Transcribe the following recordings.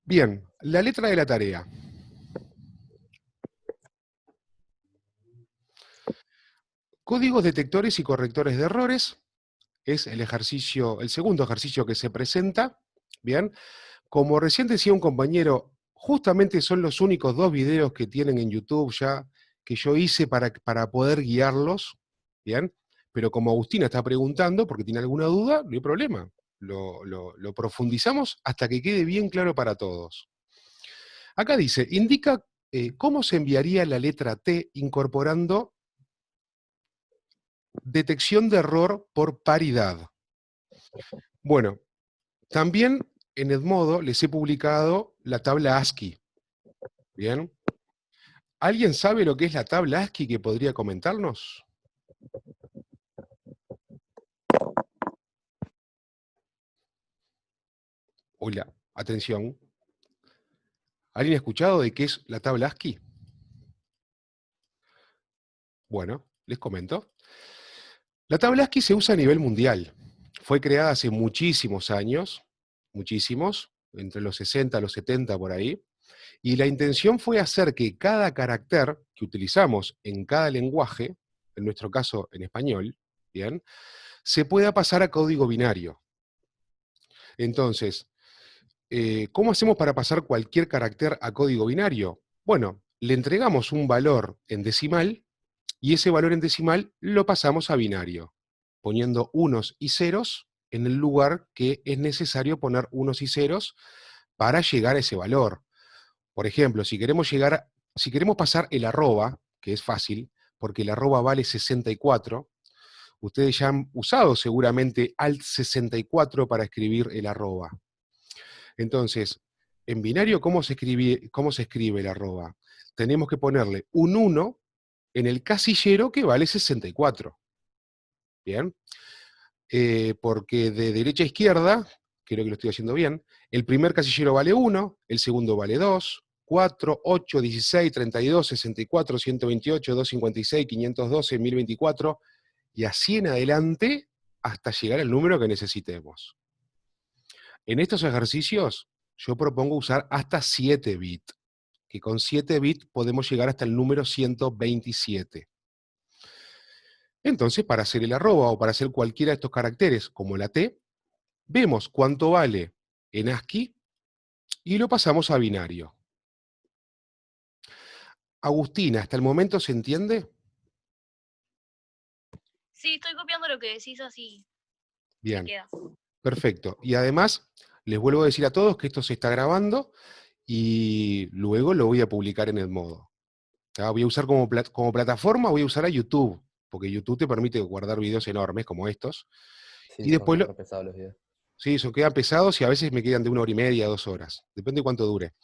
Bien, la letra de la tarea. Códigos detectores y correctores de errores es el ejercicio, el segundo ejercicio que se presenta. Bien, como recién decía un compañero, justamente son los únicos dos videos que tienen en YouTube ya que yo hice para poder guiarlos. Bien, pero como Agustina está preguntando, porque tiene alguna duda, no hay problema. Lo profundizamos hasta que quede bien claro para todos. Acá dice, indica cómo se enviaría la letra T incorporando detección de error por paridad. Bueno, también en Edmodo les he publicado la tabla ASCII. Bien. ¿Alguien sabe lo que es la tabla ASCII que podría comentarnos? Hola, atención. ¿Alguien ha escuchado de qué es la tabla ASCII? Bueno, les comento. La tabla ASCII se usa a nivel mundial. Fue creada hace muchísimos años, muchísimos, entre los 60 a los 70 por ahí, y la intención fue hacer que cada carácter que utilizamos en cada lenguaje, en nuestro caso en español, ¿bien?, se pueda pasar a código binario. Entonces, ¿cómo hacemos para pasar cualquier carácter a código binario? Bueno, le entregamos un valor en decimal y ese valor en decimal lo pasamos a binario, poniendo unos y ceros en el lugar que es necesario poner unos y ceros para llegar a ese valor. Por ejemplo, si queremos pasar el arroba, que es fácil, porque el arroba vale 64, ustedes ya han usado seguramente alt 64 para escribir el arroba. Entonces, en binario, cómo se escribe el arroba? Tenemos que ponerle un 1 en el casillero que vale 64. ¿Bien? Porque de derecha a izquierda, creo que lo estoy haciendo bien, el primer casillero vale 1, el segundo vale 2, 4, 8, 16, 32, 64, 128, 256, 512, 1024, y así en adelante hasta llegar al número que necesitemos. En estos ejercicios, yo propongo usar hasta 7 bits, que con 7 bits podemos llegar hasta el número 127. Entonces, para hacer el arroba o para hacer cualquiera de estos caracteres, como la T, vemos cuánto vale en ASCII y lo pasamos a binario. Agustina, ¿hasta el momento se entiende? Sí, estoy copiando lo que decís así me Bien, queda. perfecto. Y además, les vuelvo a decir a todos que esto se está grabando y luego lo voy a publicar en Edmodo. Voy a usar como plataforma, voy a usar a YouTube, porque YouTube te permite guardar videos enormes como estos. Sí, Y son después, re pesados los videos. sí, eso quedan pesados y a veces me quedan de 1 hora y media, 2 horas. Depende de cuánto dure.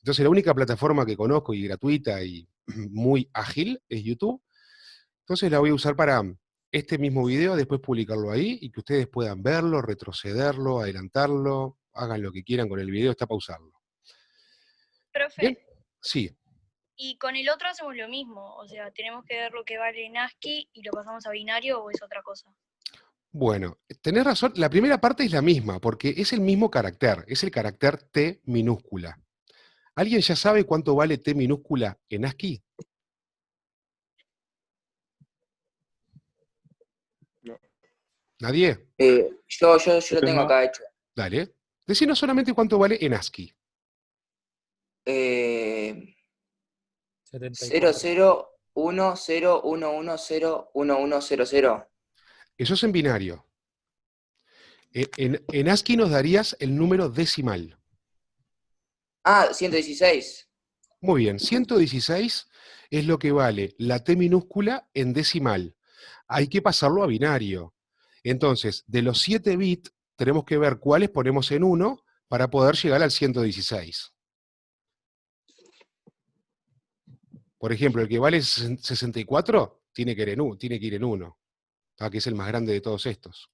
Entonces, la única plataforma que conozco y gratuita y muy ágil es YouTube. Entonces, la voy a usar para este mismo video, después publicarlo ahí y que ustedes puedan verlo, retrocederlo, adelantarlo, hagan lo que quieran con el video, está pausarlo. Profe, ¿Bien? Sí. y con el otro hacemos lo mismo, o sea, tenemos que ver lo que vale en ASCII y lo pasamos a binario o es otra cosa. Bueno, tenés razón, la primera parte es la misma, porque es el mismo carácter, es el carácter T minúscula. ¿Alguien ya sabe cuánto vale T minúscula en ASCII? No. ¿Nadie? Yo lo tengo acá hecho. Dale. Decinos solamente cuánto vale en ASCII. 74. 001011011100. Eso es en binario. En ASCII nos darías el número decimal. Ah, 116. Muy bien, 116 es lo que vale la T minúscula en decimal. Hay que pasarlo a binario. Entonces, de los 7 bits, tenemos que ver cuáles ponemos en 1 para poder llegar al 116. Por ejemplo, el que vale 64 tiene que ir en 1, que es el más grande de todos estos.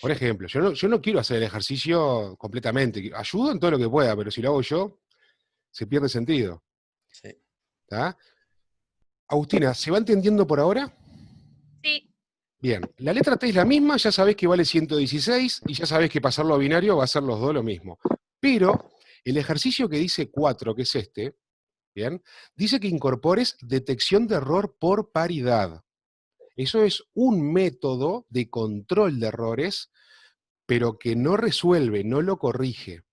Por ejemplo, yo no quiero hacer el ejercicio completamente. Ayudo en todo lo que pueda, pero si lo hago yo, se pierde sentido. Sí. ¿Tá? Agustina, ¿se va entendiendo por ahora? Sí, Bien, la letra T es la misma, ya sabés que vale 116 y ya sabés que pasarlo a binario va a ser los dos lo mismo. Pero El ejercicio que dice 4, que es este, ¿bien? Dice que incorpores detección de error por paridad. Eso es un método de control de errores, pero que no resuelve, no lo corrige.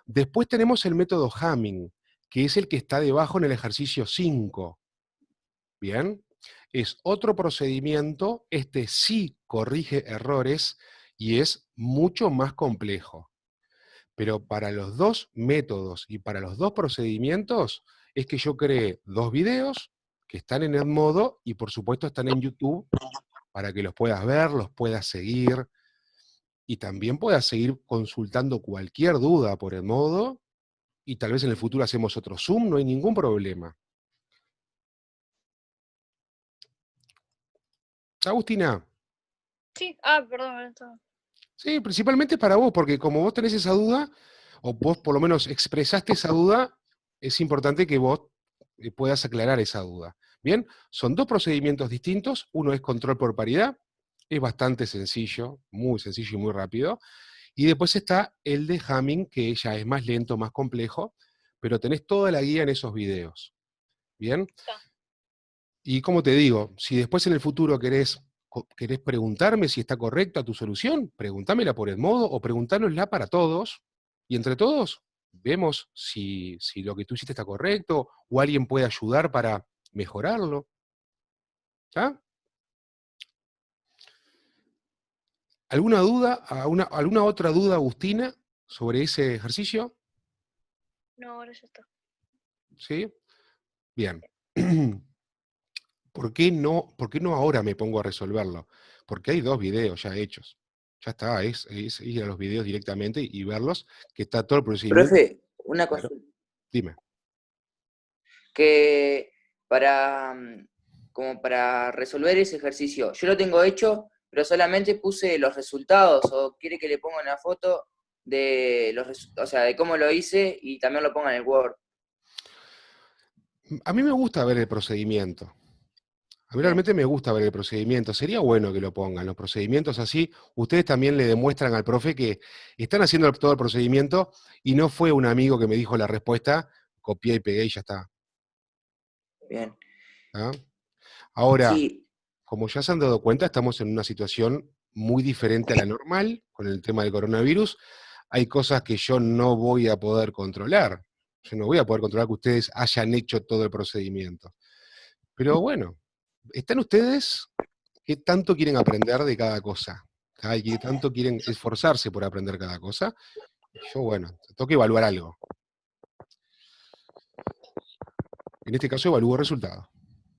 Después tenemos el método Hamming, que es el que está debajo en el ejercicio 5. ¿Bien? Es otro procedimiento, este sí corrige errores y es mucho más complejo. Pero para los dos métodos y para los dos procedimientos es que yo creé 2 videos que están en Edmodo y por supuesto están en YouTube para que los puedas ver, los puedas seguir y también puedas seguir consultando cualquier duda por Edmodo y tal vez en el futuro hacemos otro Zoom, no hay ningún problema. Agustina, Sí, perdón, estaba. sí, principalmente para vos, porque como vos tenés esa duda, o vos por lo menos expresaste esa duda, es importante que vos puedas aclarar esa duda. Bien, son 2 procedimientos distintos, uno es control por paridad, es bastante sencillo, muy sencillo y muy rápido, y después está el de Hamming, que ya es más lento, más complejo, pero tenés toda la guía en esos videos. Bien, Está. y como te digo, si después en el futuro querés preguntarme si está correcta tu solución, preguntámela por Edmodo o preguntárnosla para todos, y entre todos vemos si lo que tú hiciste está correcto, o alguien puede ayudar para mejorarlo. ¿Está? ¿Alguna duda, alguna otra duda, Agustina, sobre ese ejercicio? No, ahora ya está. ¿Sí? Bien. ¿Por qué no ahora me pongo a resolverlo? Porque hay 2 videos ya hechos. Ya está, es ir a los videos directamente y verlos, que está todo el procedimiento. Profe, una Claro. consulta. Dime. Que para, como para resolver ese ejercicio, yo lo tengo hecho, pero solamente puse los resultados, o quiere que le ponga una foto de o sea, de cómo lo hice y también lo ponga en el Word. A mí me gusta ver el procedimiento. A mí Bien, realmente me gusta ver el procedimiento. Sería bueno que lo pongan, los procedimientos así. Ustedes también le demuestran al profe que están haciendo todo el procedimiento y no fue un amigo que me dijo la respuesta, copié y pegué y ya está. bien. ¿Ah? Ahora, Sí, como ya se han dado cuenta, estamos en una situación muy diferente a la normal con el tema del coronavirus. Hay cosas que yo no voy a poder controlar. Yo no voy a poder controlar que ustedes hayan hecho todo el procedimiento. Pero bueno, están ustedes qué tanto quieren aprender de cada cosa. ¿Ah? Y qué tanto quieren esforzarse por aprender cada cosa. Y yo, bueno, tengo que evaluar algo. En este caso evalúo el resultado,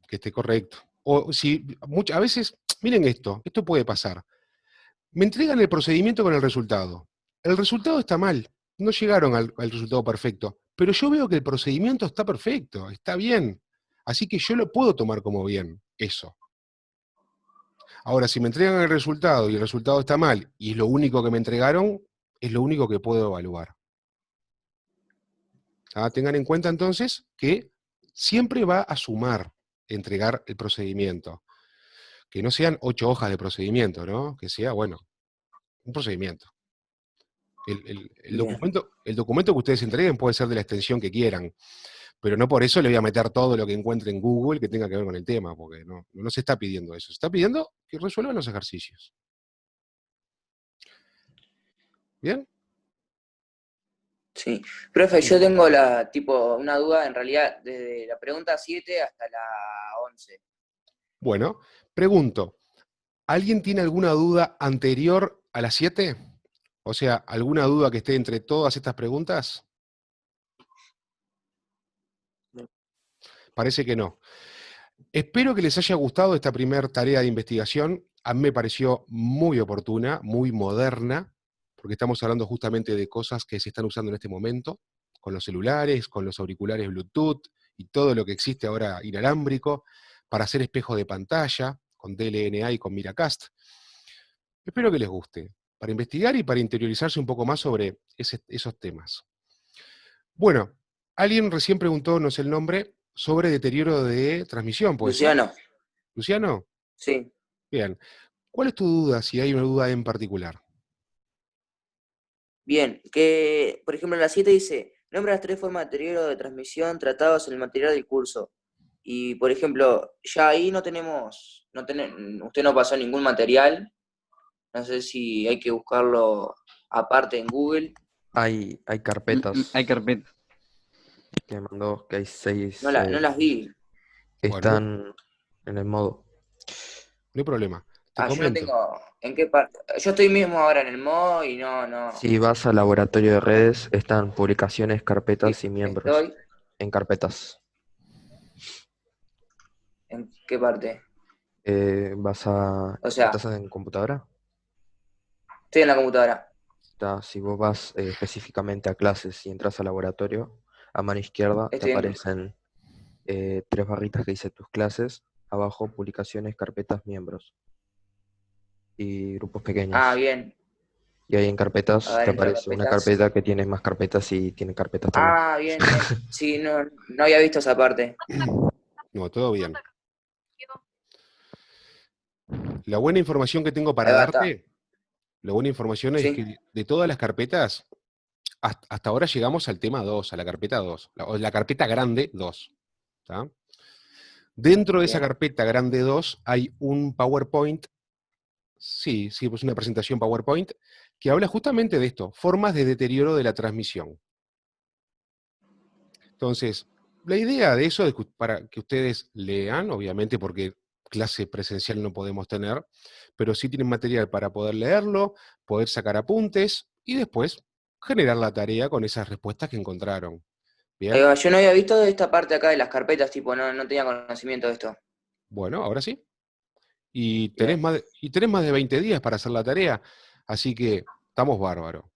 que esté correcto. O si a veces, miren esto puede pasar. Me entregan el procedimiento con el resultado. El resultado está mal, no llegaron al resultado perfecto, pero yo veo que el procedimiento está perfecto, está bien. Así que yo lo puedo tomar como bien, eso. Ahora, si me entregan el resultado y el resultado está mal, y es lo único que me entregaron, es lo único que puedo evaluar. ¿Ah? Tengan en cuenta entonces que siempre va a sumar entregar el procedimiento. Que no sean 8 hojas de procedimiento, ¿no? Que sea, bueno, un procedimiento. bien. El documento que ustedes entreguen puede ser de la extensión que quieran, pero no por eso le voy a meter todo lo que encuentre en Google que tenga que ver con el tema, porque no se está pidiendo eso. Se está pidiendo que resuelvan los ejercicios. ¿Bien? Sí. Profe, yo tengo una duda en realidad desde la pregunta 7 hasta la 11. Bueno, pregunto, ¿alguien tiene alguna duda anterior a las 7? O sea, ¿alguna duda que esté entre todas estas preguntas? No. Parece que no. Espero que les haya gustado esta primera tarea de investigación. A mí me pareció muy oportuna, muy moderna, porque estamos hablando justamente de cosas que se están usando en este momento, con los celulares, con los auriculares Bluetooth y todo lo que existe ahora inalámbrico, para hacer espejo de pantalla, con DLNA y con Miracast. Espero que les guste, para investigar y para interiorizarse un poco más sobre esos temas. Bueno, alguien recién preguntó, no sé el nombre, sobre deterioro de transmisión, ¿puede ser? Luciano, Luciano, sí. bien. ¿Cuál es tu duda, si hay una duda en particular? Bien, que por ejemplo en la 7 dice, Nombra las 3 formas de deterioro de transmisión tratados en el material del curso. Y, por ejemplo, ya ahí no tenemos, usted no pasó ningún material. No sé si hay que buscarlo aparte en Google. Hay carpetas Hay carpeta. que me mandó, que hay 6. No las vi. Bueno, Están en el modo. no hay problema. Te Yo no comento. tengo. ¿En qué parte? Yo estoy mismo ahora en el modo y no. Si vas al laboratorio de redes, están publicaciones, carpetas y miembros. Estoy. En carpetas. ¿En qué parte? O sea, ¿Estás en computadora? estoy en la computadora. Si vos vas específicamente a clases y entras al laboratorio, a mano izquierda te Estoy en. aparecen 3 barritas que dice tus clases, abajo publicaciones, carpetas, miembros y grupos pequeños. Ah, bien. Y ahí en carpetas A ver, te entro a aparece una carpetas. carpeta que tiene más carpetas y tiene carpetas también. Ah, bien. Sí, no había visto esa parte. No, todo bien. La buena información que tengo para Ahí va, está. darte, la buena información es Sí. que de todas las carpetas, hasta ahora llegamos al tema 2, a la carpeta 2, o la carpeta grande 2. ¿Tá? Dentro de esa Bien. carpeta grande 2 hay un PowerPoint, sí, pues una presentación PowerPoint, que habla justamente de esto, formas de deterioro de la transmisión. Entonces, la idea de eso es para que ustedes lean, obviamente porque clase presencial no podemos tener, pero sí tienen material para poder leerlo, poder sacar apuntes y después generar la tarea con esas respuestas que encontraron. Ahí ¿Bien? va. Yo no había visto esta parte acá de las carpetas, tipo, no tenía conocimiento de esto. Bueno, ahora sí. Y Bien. tenés más de 20 días para hacer la tarea, así que estamos bárbaros.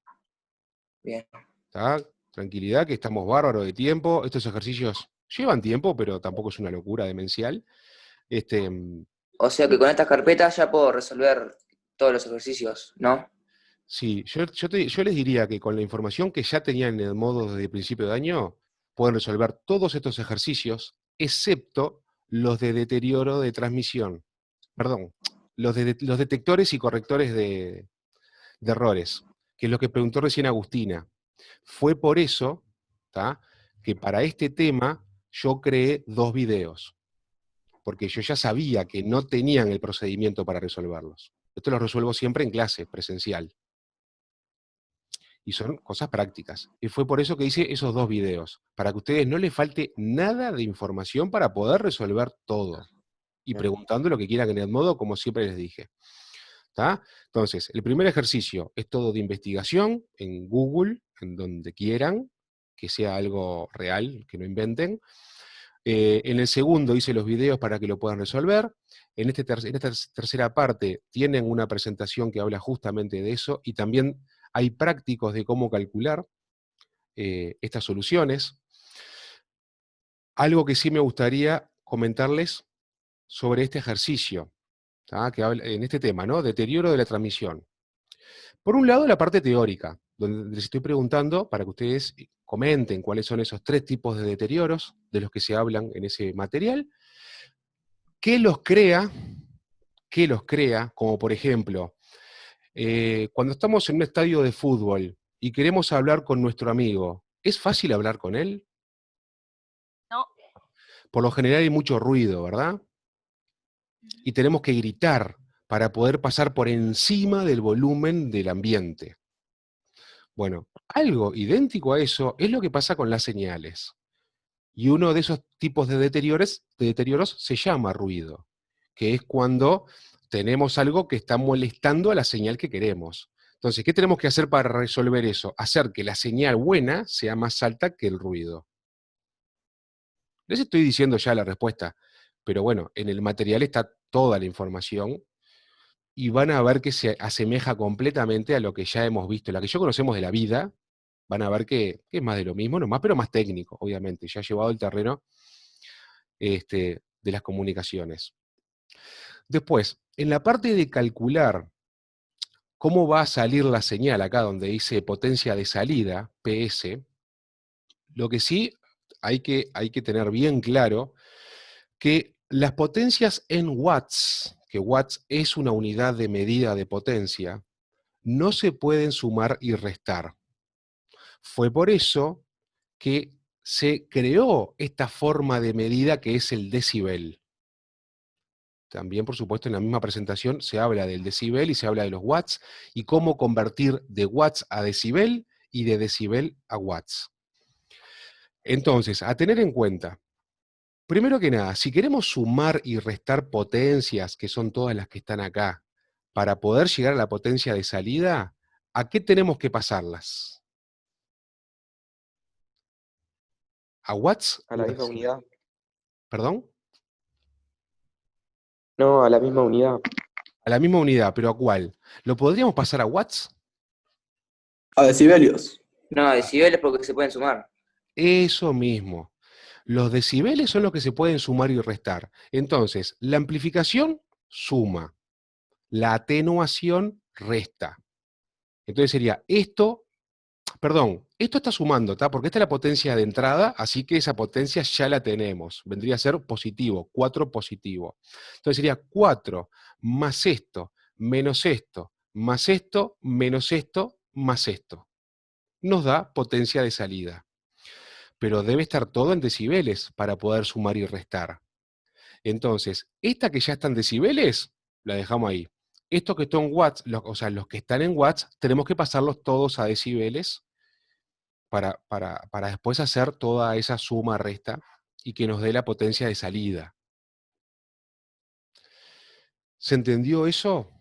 Bien. ¿Tá? Tranquilidad, que estamos bárbaros de tiempo. Estos ejercicios llevan tiempo, pero tampoco es una locura demencial. O sea que con estas carpetas ya puedo resolver todos los ejercicios, ¿no? Sí, yo les diría que con la información que ya tenían en el modo desde el principio de año, pueden resolver todos estos ejercicios, excepto los de deterioro de transmisión. Perdón, los detectores y correctores de errores, que es lo que preguntó recién Agustina. Fue por eso, ¿tá?, que para este tema yo creé 2 videos, porque yo ya sabía que no tenían el procedimiento para resolverlos. Esto lo resuelvo siempre en clase, presencial. Y son cosas prácticas. Y fue por eso que hice esos 2 videos, para que a ustedes no les falte nada de información para poder resolver todo. Y Bien. preguntando lo que quieran en el modo, como siempre les dije. ¿Tá? Entonces, el primer ejercicio es todo de investigación en Google, en donde quieran, que sea algo real, que no inventen. En el segundo hice los videos para que lo puedan resolver. En esta tercera parte tienen una presentación que habla justamente de eso, y también hay prácticos de cómo calcular estas soluciones. Algo que sí me gustaría comentarles sobre este ejercicio, ¿tá?, que habla en este tema, ¿no? Deterioro de la transmisión. Por un lado, la parte teórica, donde les estoy preguntando para que ustedes comenten cuáles son esos 3 tipos de deterioros de los que se hablan en ese material, qué los crea, como por ejemplo, cuando estamos en un estadio de fútbol y queremos hablar con nuestro amigo, ¿es fácil hablar con él? No. Por lo general hay mucho ruido, ¿verdad? Y tenemos que gritar para poder pasar por encima del volumen del ambiente. Bueno, algo idéntico a eso es lo que pasa con las señales. Y uno de esos tipos de deterioros se llama ruido, que es cuando tenemos algo que está molestando a la señal que queremos. Entonces, ¿qué tenemos que hacer para resolver eso? Hacer que la señal buena sea más alta que el ruido. Les estoy diciendo ya la respuesta, pero bueno, en el material está toda la información y van a ver que se asemeja completamente a lo que ya hemos visto, la que ya conocemos de la vida. Van a ver que es más de lo mismo, nomás, pero más técnico, obviamente, ya llevado el terreno de las comunicaciones. Después, en la parte de calcular cómo va a salir la señal, acá donde dice potencia de salida, PS, lo que sí hay que tener bien claro que las potencias en watts, que watts es una unidad de medida de potencia, no se pueden sumar y restar. Fue por eso que se creó esta forma de medida que es el decibel. También, por supuesto, en la misma presentación se habla del decibel y se habla de los watts y cómo convertir de watts a decibel y de decibel a watts. Entonces, a tener en cuenta, primero que nada, si queremos sumar y restar potencias, que son todas las que están acá, para poder llegar a la potencia de salida, ¿a qué tenemos que pasarlas? ¿A watts A o la a misma decibel? unidad. ¿Perdón? No, a la misma unidad. A la misma unidad, pero ¿a cuál? ¿Lo podríamos pasar a watts? A decibelios. No, decibeles porque se pueden sumar. Eso mismo. Los decibeles son los que se pueden sumar y restar. Entonces, la amplificación suma, la atenuación resta. Entonces sería esto, perdón, esto está sumando, ¿tá? Porque esta es la potencia de entrada, así que esa potencia ya la tenemos. Vendría a ser positivo, 4 positivo. Entonces sería 4 más esto, menos esto, más esto, menos esto, más esto. Nos da potencia de salida. Pero debe estar todo en decibeles para poder sumar y restar. Entonces, esta que ya está en decibeles, la dejamos ahí. Estos que están en watts, o sea, los que están en watts, tenemos que pasarlos todos a decibeles para después hacer toda esa suma resta y que nos dé la potencia de salida. ¿Se entendió eso?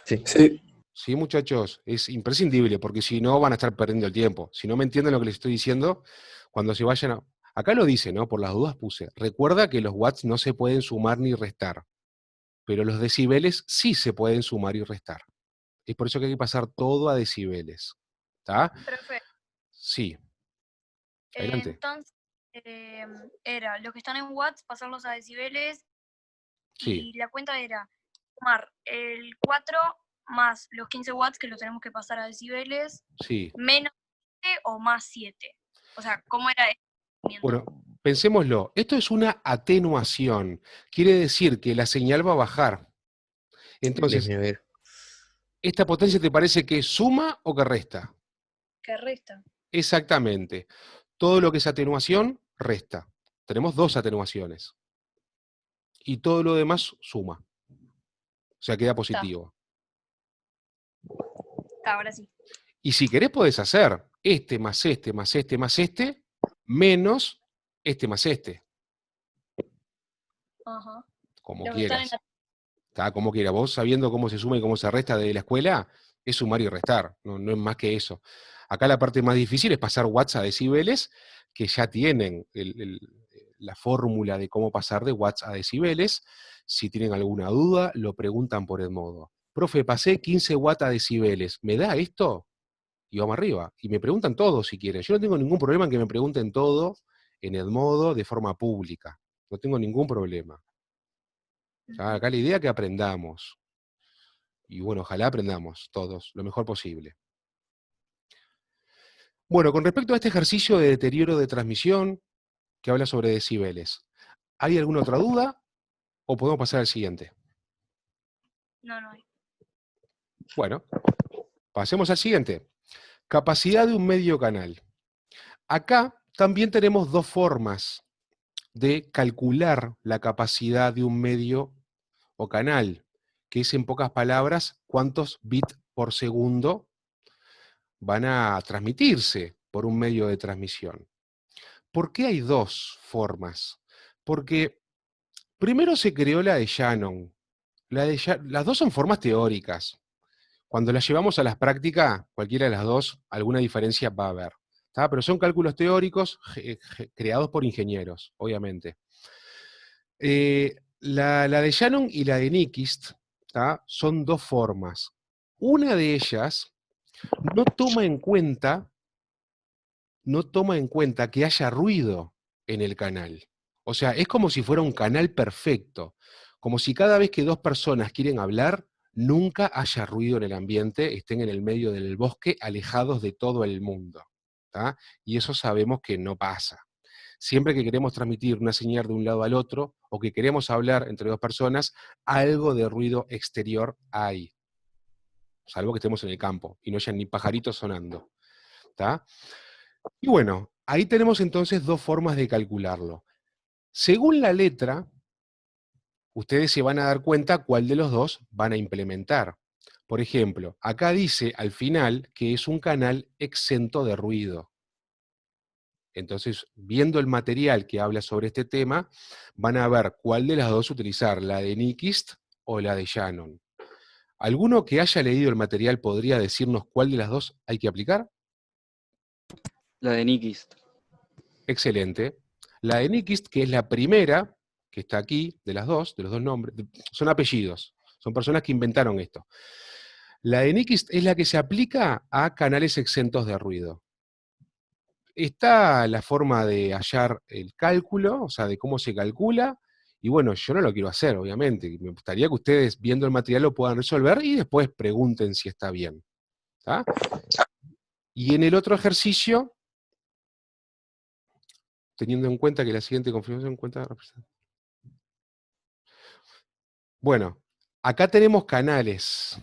Sí. Sí. Sí, muchachos, es imprescindible, porque si no van a estar perdiendo el tiempo. Si no me entienden lo que les estoy diciendo, cuando se vayan a... Acá lo dice, ¿no? Por las dudas puse. Recuerda que los watts no se pueden sumar ni restar, pero los decibeles sí se pueden sumar y restar. Es por eso que hay que pasar todo a decibeles. ¿Está? Profe, Sí. Adelante. entonces era los que están en watts, pasarlos a decibeles, Sí. y la cuenta era sumar el 4 más los 15 watts que los tenemos que pasar a decibeles, Sí. menos 7 o más 7. O sea, ¿cómo era el movimiento? Bueno, pensémoslo. Esto es una atenuación. Quiere decir que la señal va a bajar. Entonces, Disminuir. ¿esta potencia te parece que suma o que resta? Que resta. Exactamente. Todo lo que es atenuación, resta. Tenemos 2 atenuaciones. Y todo lo demás suma. O sea, queda positivo. Ahora sí. Y si querés podés hacer este más este más este más este, menos este más este. Ajá. Como Los que están en quieras. Está como quiera. Vos sabiendo cómo se suma y cómo se resta de la escuela, es sumar y restar. No, no es más que eso. Acá la parte más difícil es pasar watts a decibeles, que ya tienen la fórmula de cómo pasar de watts a decibeles. Si tienen alguna duda, lo preguntan por el modo. Profe, pasé 15 watts a decibeles. ¿Me da esto? Y vamos arriba. Y me preguntan todo si quieren. Yo no tengo ningún problema en que me pregunten todo en el modo de forma pública. No tengo ningún problema. ¿Ya? Acá la idea es que aprendamos. Y bueno, ojalá aprendamos todos lo mejor posible. Bueno, con respecto a este ejercicio de deterioro de transmisión, que habla sobre decibeles, ¿hay alguna otra duda? ¿O podemos pasar al siguiente? No, no hay. Bueno, pasemos al siguiente. Capacidad de un medio canal. Acá también tenemos 2 formas de calcular la capacidad de un medio o canal, que es en pocas palabras cuántos bits por segundo van a transmitirse por un medio de transmisión. ¿Por qué hay 2 formas? Porque primero se creó la de Shannon. Las 2 son formas teóricas. Cuando las llevamos a las prácticas, cualquiera de las 2, alguna diferencia va a haber. ¿Tá? Pero son cálculos teóricos creados por ingenieros, obviamente. La de Shannon y la de Nyquist, ¿tá? Son 2 formas. Una de ellas no toma en cuenta que haya ruido en el canal. O sea, es como si fuera un canal perfecto, como si cada vez que 2 personas quieren hablar, nunca haya ruido en el ambiente, estén en el medio del bosque, alejados de todo el mundo. ¿Tá? Y eso sabemos que no pasa. Siempre que queremos transmitir una señal de un lado al otro, o que queremos hablar entre 2 personas, algo de ruido exterior hay. Salvo que estemos en el campo, y no haya ni pajaritos sonando. ¿Tá? Y bueno, ahí tenemos entonces dos formas de calcularlo. Según la letra, ustedes se van a dar cuenta cuál de los dos van a implementar. Por ejemplo, acá dice al final que es un canal exento de ruido. Entonces, viendo el material que habla sobre este tema, van a ver cuál de las dos utilizar, la de Nyquist o la de Shannon. ¿Alguno que haya leído el material podría decirnos cuál de las dos hay que aplicar? La de Nyquist. Excelente. La de Nyquist, que es la primera, que está aquí, de los dos nombres, son apellidos, son personas que inventaron esto. La de Nyquist es la que se aplica a canales exentos de ruido. Está la forma de hallar el cálculo, o sea, de cómo se calcula, y bueno, yo no lo quiero hacer, obviamente. Me gustaría que ustedes, viendo el material, lo puedan resolver y después pregunten si está bien. ¿Tá? Y en el otro ejercicio, teniendo en cuenta que la siguiente configuración cuenta... Bueno, acá tenemos canales,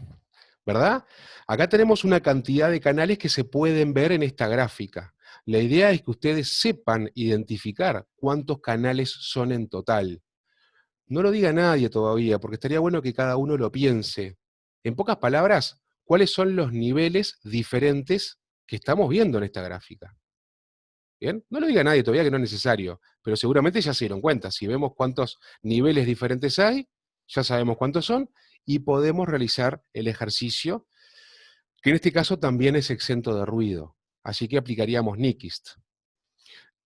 ¿verdad? Acá tenemos una cantidad de canales que se pueden ver en esta gráfica. La idea es que ustedes sepan identificar cuántos canales son en total. No lo diga nadie todavía, porque estaría bueno que cada uno lo piense. En pocas palabras, ¿cuáles son los niveles diferentes que estamos viendo en esta gráfica? ¿Bien? No lo diga nadie todavía, que no es necesario, pero seguramente ya se dieron cuenta. Si vemos cuántos niveles diferentes hay, ya sabemos cuántos son, y podemos realizar el ejercicio, que en este caso también es exento de ruido. Así que aplicaríamos Nyquist.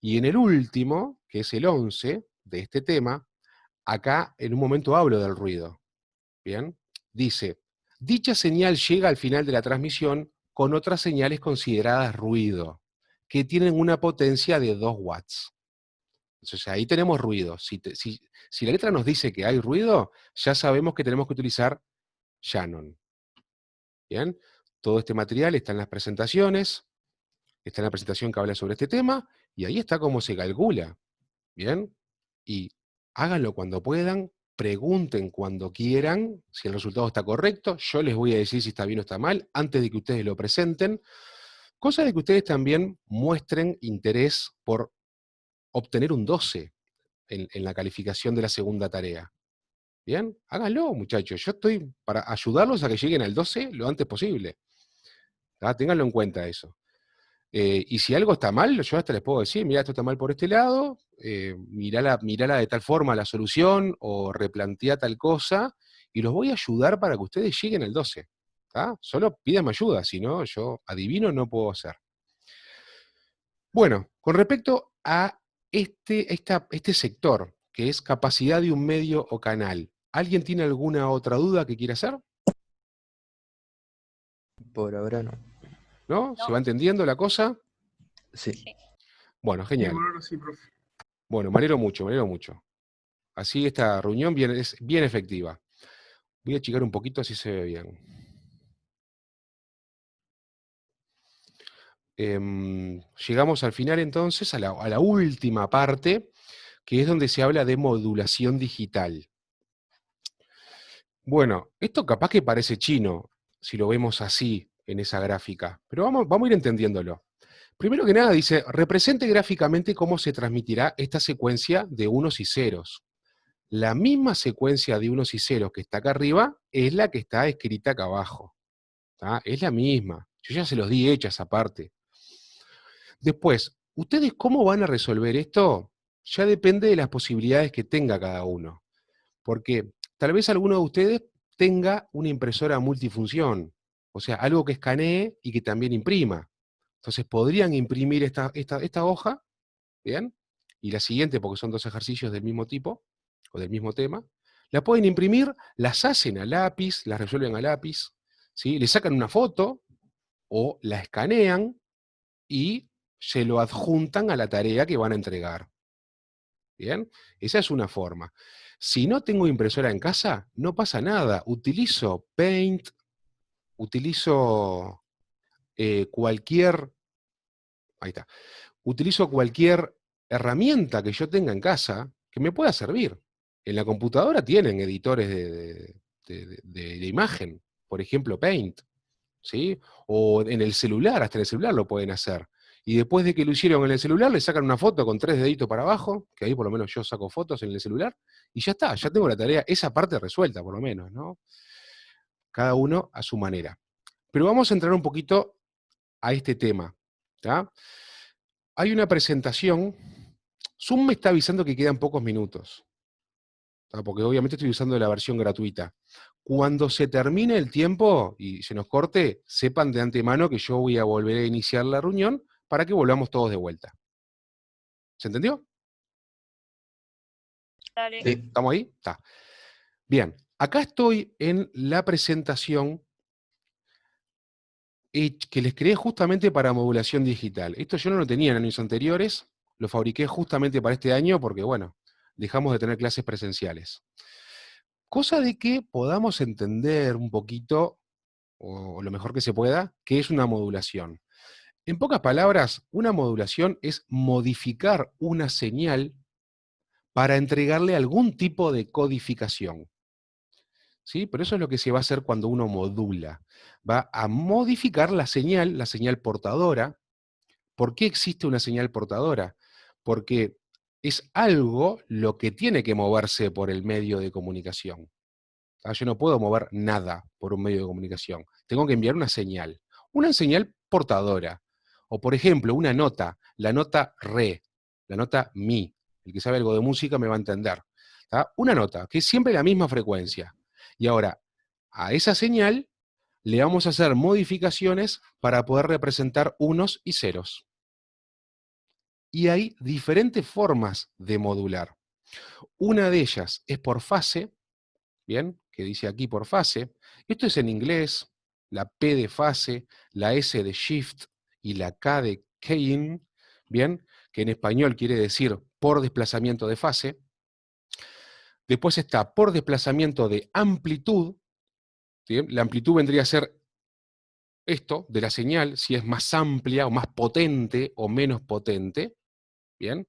Y en el último, que es el 11 de este tema, acá en un momento hablo del ruido. ¿Bien? Dice, dicha señal llega al final de la transmisión con otras señales consideradas ruido, que tienen una potencia de 2 watts. Entonces ahí tenemos ruido. Si la letra nos dice que hay ruido, ya sabemos que tenemos que utilizar Shannon. ¿Bien? Todo este material está en las presentaciones, está en la presentación que habla sobre este tema, y ahí está cómo se calcula. ¿Bien? Y háganlo cuando puedan, pregunten cuando quieran si el resultado está correcto, yo les voy a decir si está bien o está mal, antes de que ustedes lo presenten, cosa de que ustedes también muestren interés por obtener un 12 en la calificación de la segunda tarea. ¿Bien? Háganlo, muchachos, yo estoy para ayudarlos a que lleguen al 12 lo antes posible. ¿Tá? Ténganlo en cuenta eso. Y si algo está mal, yo hasta les puedo decir, mira, esto está mal por este lado, mirala de tal forma la solución, o replantea tal cosa, y los voy a ayudar para que ustedes lleguen al 12. ¿Tá? Solo pídanme ayuda, si no, yo adivino no puedo hacer. Bueno, con respecto a este sector, que es capacidad de un medio o canal, ¿alguien tiene alguna otra duda que quiera hacer? Por ahora no. ¿No? ¿Se No. va entendiendo la cosa? Sí. Sí. Bueno, Sí, genial. por ahora sí, profe. Bueno, me alegro mucho, me alegro mucho. Así esta reunión es bien efectiva. Voy a achicar un poquito así se ve bien. Llegamos al final entonces, a la última parte, que es donde se habla de modulación digital. Bueno, esto capaz que parece chino, si lo vemos así en esa gráfica, pero vamos a ir entendiéndolo. Primero que nada dice, represente gráficamente cómo se transmitirá esta secuencia de unos y ceros. La misma secuencia de unos y ceros que está acá arriba es la que está escrita acá abajo. ¿Tá? Es la misma. Yo ya se los di hechas aparte. Después, ¿ustedes cómo van a resolver esto? Ya depende de las posibilidades que tenga cada uno. Porque tal vez alguno de ustedes tenga una impresora multifunción. O sea, algo que escanee y que también imprima. Entonces podrían imprimir esta hoja, ¿bien? Y la siguiente, porque son dos ejercicios del mismo tipo, o del mismo tema. La pueden imprimir, las hacen a lápiz, las resuelven a lápiz, ¿sí? Le sacan una foto, o la escanean, y se lo adjuntan a la tarea que van a entregar. ¿Bien? Esa es una forma. Si no tengo impresora en casa, no pasa nada. Utilizo Paint, utilizo cualquier... Ahí está. Utilizo cualquier herramienta que yo tenga en casa que me pueda servir. En la computadora tienen editores de imagen, por ejemplo Paint, ¿sí? O en el celular, hasta en el celular lo pueden hacer. y después de que lo hicieron en el celular, le sacan una foto con 3 deditos para abajo, que ahí por lo menos yo saco fotos en el celular, y ya está, ya tengo la tarea, esa parte resuelta por lo menos, ¿no? Cada uno a su manera. Pero vamos a entrar un poquito a este tema, ¿tá? Hay una presentación, Zoom me está avisando que quedan pocos minutos, ¿tá? Porque obviamente estoy usando la versión gratuita. Cuando se termine el tiempo y se nos corte, sepan de antemano que yo voy a volver a iniciar la reunión para que volvamos todos de vuelta. ¿Se entendió? Dale. Sí. ¿Estamos ahí? Está. Bien, acá estoy en la presentación que les creé justamente para modulación digital. Esto yo no lo tenía en años anteriores, lo fabriqué justamente para este año porque, bueno, dejamos de tener clases presenciales. Cosa de que podamos entender un poquito, o lo mejor que se pueda, qué es una modulación. En pocas palabras, una modulación es modificar una señal para entregarle algún tipo de codificación. ¿Sí? Pero eso es lo que se va a hacer cuando uno modula. Va a modificar la señal portadora. ¿Por qué existe una señal portadora? Porque es algo lo que tiene que moverse por el medio de comunicación. Yo no puedo mover nada por un medio de comunicación. Tengo que enviar una señal portadora. O por ejemplo, una nota, la nota re, la nota mi. El que sabe algo de música me va a entender. ¿Tá? Una nota, que es siempre la misma frecuencia. Y ahora, a esa señal le vamos a hacer modificaciones para poder representar unos y ceros. Y hay diferentes formas de modular. Una de ellas es por fase, ¿bien? Que dice aquí por fase. Esto es en inglés, la P de fase, la S de shift y la K de keying, ¿bien? Que en español quiere decir por desplazamiento de fase. Después está por desplazamiento de amplitud, ¿sí? La amplitud vendría a ser esto de la señal, si es más amplia o más potente o menos potente, ¿bien?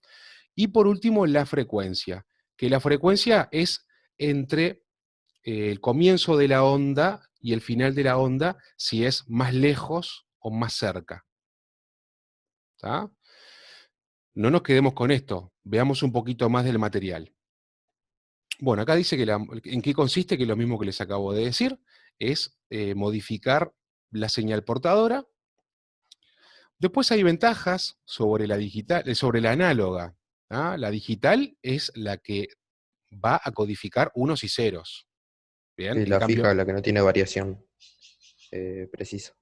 Y por último, la frecuencia, que la frecuencia es entre el comienzo de la onda y el final de la onda, si es más lejos o más cerca. ¿Tá? No nos quedemos con esto, veamos un poquito más del material. Bueno, acá dice que en qué consiste, que es lo mismo que les acabo de decir, es modificar la señal portadora. Después hay ventajas sobre la digital, sobre la análoga. ¿Ah? La digital es la que va a codificar unos y ceros. Bien, Y en la cambio, fija, la que no tiene variación precisa.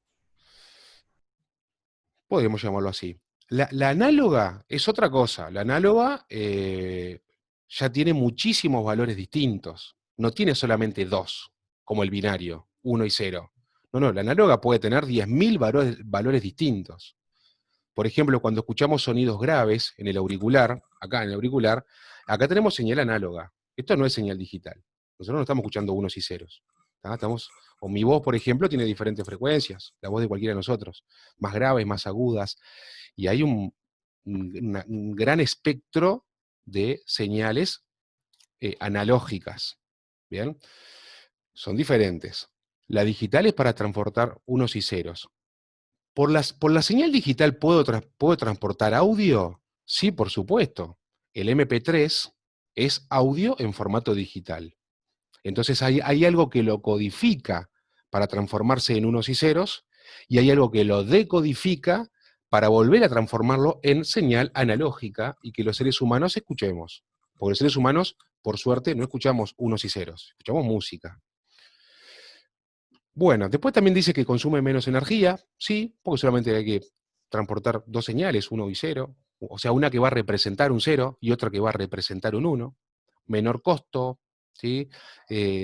podríamos llamarlo así. La análoga es otra cosa. La análoga ya tiene muchísimos valores distintos. No tiene solamente dos, como el binario, 1 y 0. No, la análoga puede tener 10.000 valores distintos. Por ejemplo, cuando escuchamos sonidos graves en el auricular, acá en el auricular, acá tenemos señal análoga. Esto no es señal digital. Nosotros no estamos escuchando unos y ceros. O mi voz, por ejemplo, tiene diferentes frecuencias, la voz de cualquiera de nosotros, más graves, más agudas, y hay un gran espectro de señales analógicas. ¿Bien? Son diferentes. La digital es para transportar unos y ceros. ¿Por la señal digital puedo transportar audio? Sí, por supuesto. El MP3 es audio en formato digital. Entonces hay algo que lo codifica para transformarse en unos y ceros, y hay algo que lo decodifica para volver a transformarlo en señal analógica y que los seres humanos escuchemos. Porque los seres humanos, por suerte, no escuchamos unos y ceros, escuchamos música. Bueno, después también dice que consume menos energía, sí, porque solamente hay que transportar dos señales, 1 y 0, o sea, una que va a representar un 0 y otra que va a representar un 1, menor costo, ¿sí?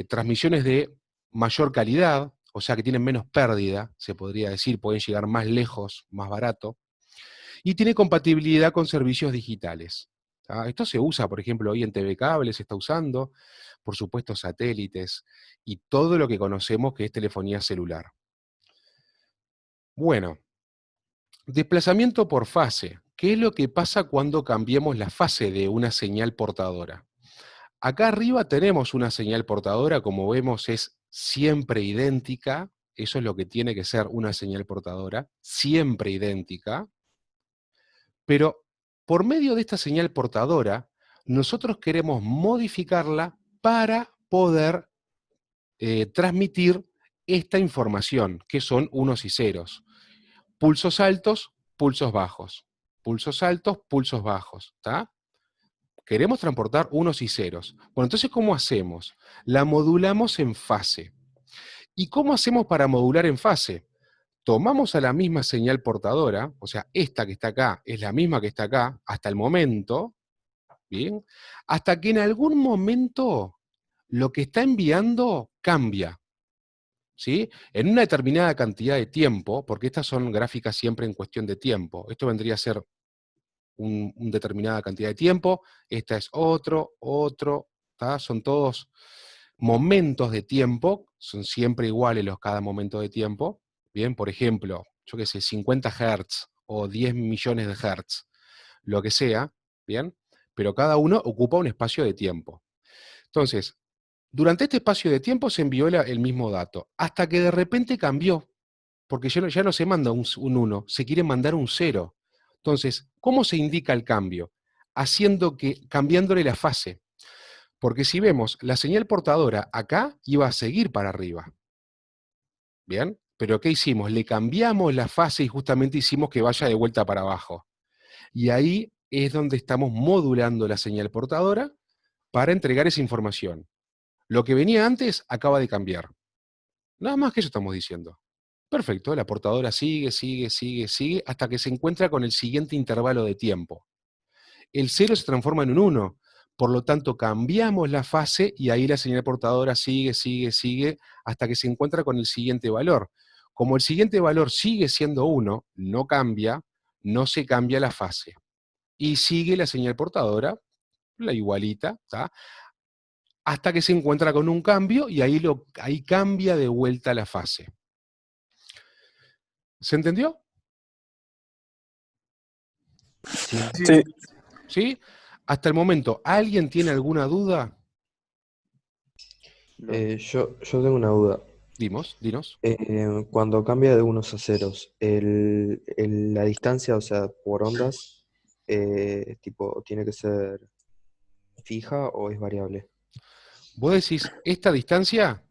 Transmisiones de mayor calidad, o sea que tienen menos pérdida, se podría decir, pueden llegar más lejos, más barato, y tiene compatibilidad con servicios digitales. Esto se usa, por ejemplo, hoy en TV Cable se está usando, por supuesto satélites, y todo lo que conocemos que es telefonía celular. Bueno, desplazamiento por fase. ¿Qué es lo que pasa cuando cambiemos la fase de una señal portadora? Acá arriba tenemos una señal portadora, como vemos es siempre idéntica, eso es lo que tiene que ser una señal portadora, siempre idéntica, Pero por medio de esta señal portadora, nosotros queremos modificarla para poder transmitir esta información, que son unos y ceros. Pulsos altos, pulsos bajos. Pulsos altos, pulsos bajos. ¿Está? Queremos transportar unos y ceros. Bueno, entonces, ¿cómo hacemos? La modulamos en fase. ¿Y cómo hacemos para modular en fase? Tomamos a la misma señal portadora, o sea, esta que está acá es la misma que está acá, hasta el momento, ¿bien? Hasta que en algún momento lo que está enviando cambia, ¿sí? En una determinada cantidad de tiempo, porque estas son gráficas siempre en cuestión de tiempo. Esto vendría a ser una determinada cantidad de tiempo, esta es otro, ¿tá? Son todos momentos de tiempo, son siempre iguales cada momento de tiempo. Bien, por ejemplo, yo qué sé, 50 Hz o 10 millones de Hz, lo que sea, ¿bien? Pero cada uno ocupa un espacio de tiempo. Entonces, durante este espacio de tiempo se envió el mismo dato, hasta que de repente cambió, porque ya no se manda un 1, se quiere mandar un 0. Entonces, ¿cómo se indica el cambio? Cambiándole la fase. Porque si vemos, la señal portadora acá iba a seguir para arriba. ¿Bien? Pero ¿qué hicimos? Le cambiamos la fase y justamente hicimos que vaya de vuelta para abajo. Y ahí es donde estamos modulando la señal portadora para entregar esa información. Lo que venía antes acaba de cambiar. Nada más que eso estamos diciendo. Perfecto, la portadora sigue, hasta que se encuentra con el siguiente intervalo de tiempo. El 0 se transforma en un 1, por lo tanto cambiamos la fase y ahí la señal portadora sigue, hasta que se encuentra con el siguiente valor. Como el siguiente valor sigue siendo 1, no cambia, no se cambia la fase. Y sigue la señal portadora, la igualita, ¿tá? Hasta que se encuentra con un cambio y ahí cambia de vuelta la fase. ¿Se entendió? Sí. Sí. ¿Sí? Hasta el momento, ¿alguien tiene alguna duda? Yo tengo una duda. Dinos. Cuando cambia de unos a ceros, la distancia, o sea, por ondas, tipo, ¿tiene que ser fija o es variable? Vos decís, esta distancia,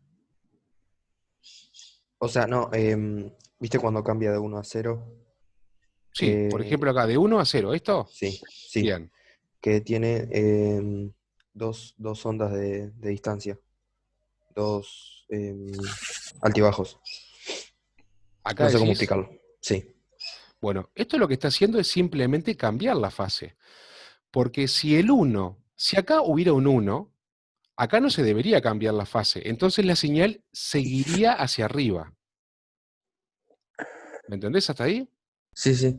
O sea, no, ¿viste cuando cambia de 1 a 0? sí, por ejemplo acá, de 1 a 0, ¿esto? Sí, sí, Bien. que tiene dos ondas de distancia, dos altibajos. Acá No sé cómo decís, explicarlo. Sí, bueno, esto lo que está haciendo es simplemente cambiar la fase. Porque si acá hubiera un 1, acá no se debería cambiar la fase. Entonces la señal seguiría hacia arriba. ¿Me entendés hasta ahí? sí.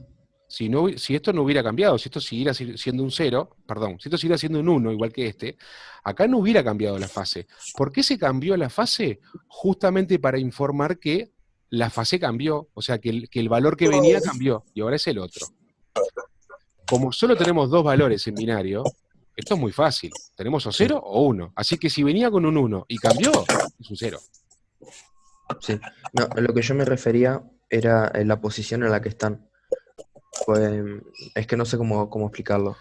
Si esto no hubiera cambiado, si esto siguiera siendo un 0, perdón, si esto siguiera siendo un 1, igual que este, acá no hubiera cambiado la fase. ¿Por qué se cambió la fase? Justamente para informar que la fase cambió, o sea, que el valor que venía cambió, y ahora es el otro. Como solo tenemos dos valores en binario, esto es muy fácil. Tenemos o 0 o 1. Así que si venía con un 1 y cambió, es un 0. Sí. No, a lo que yo me refería era en la posición en la que están. Pues, es que no sé cómo explicarlo.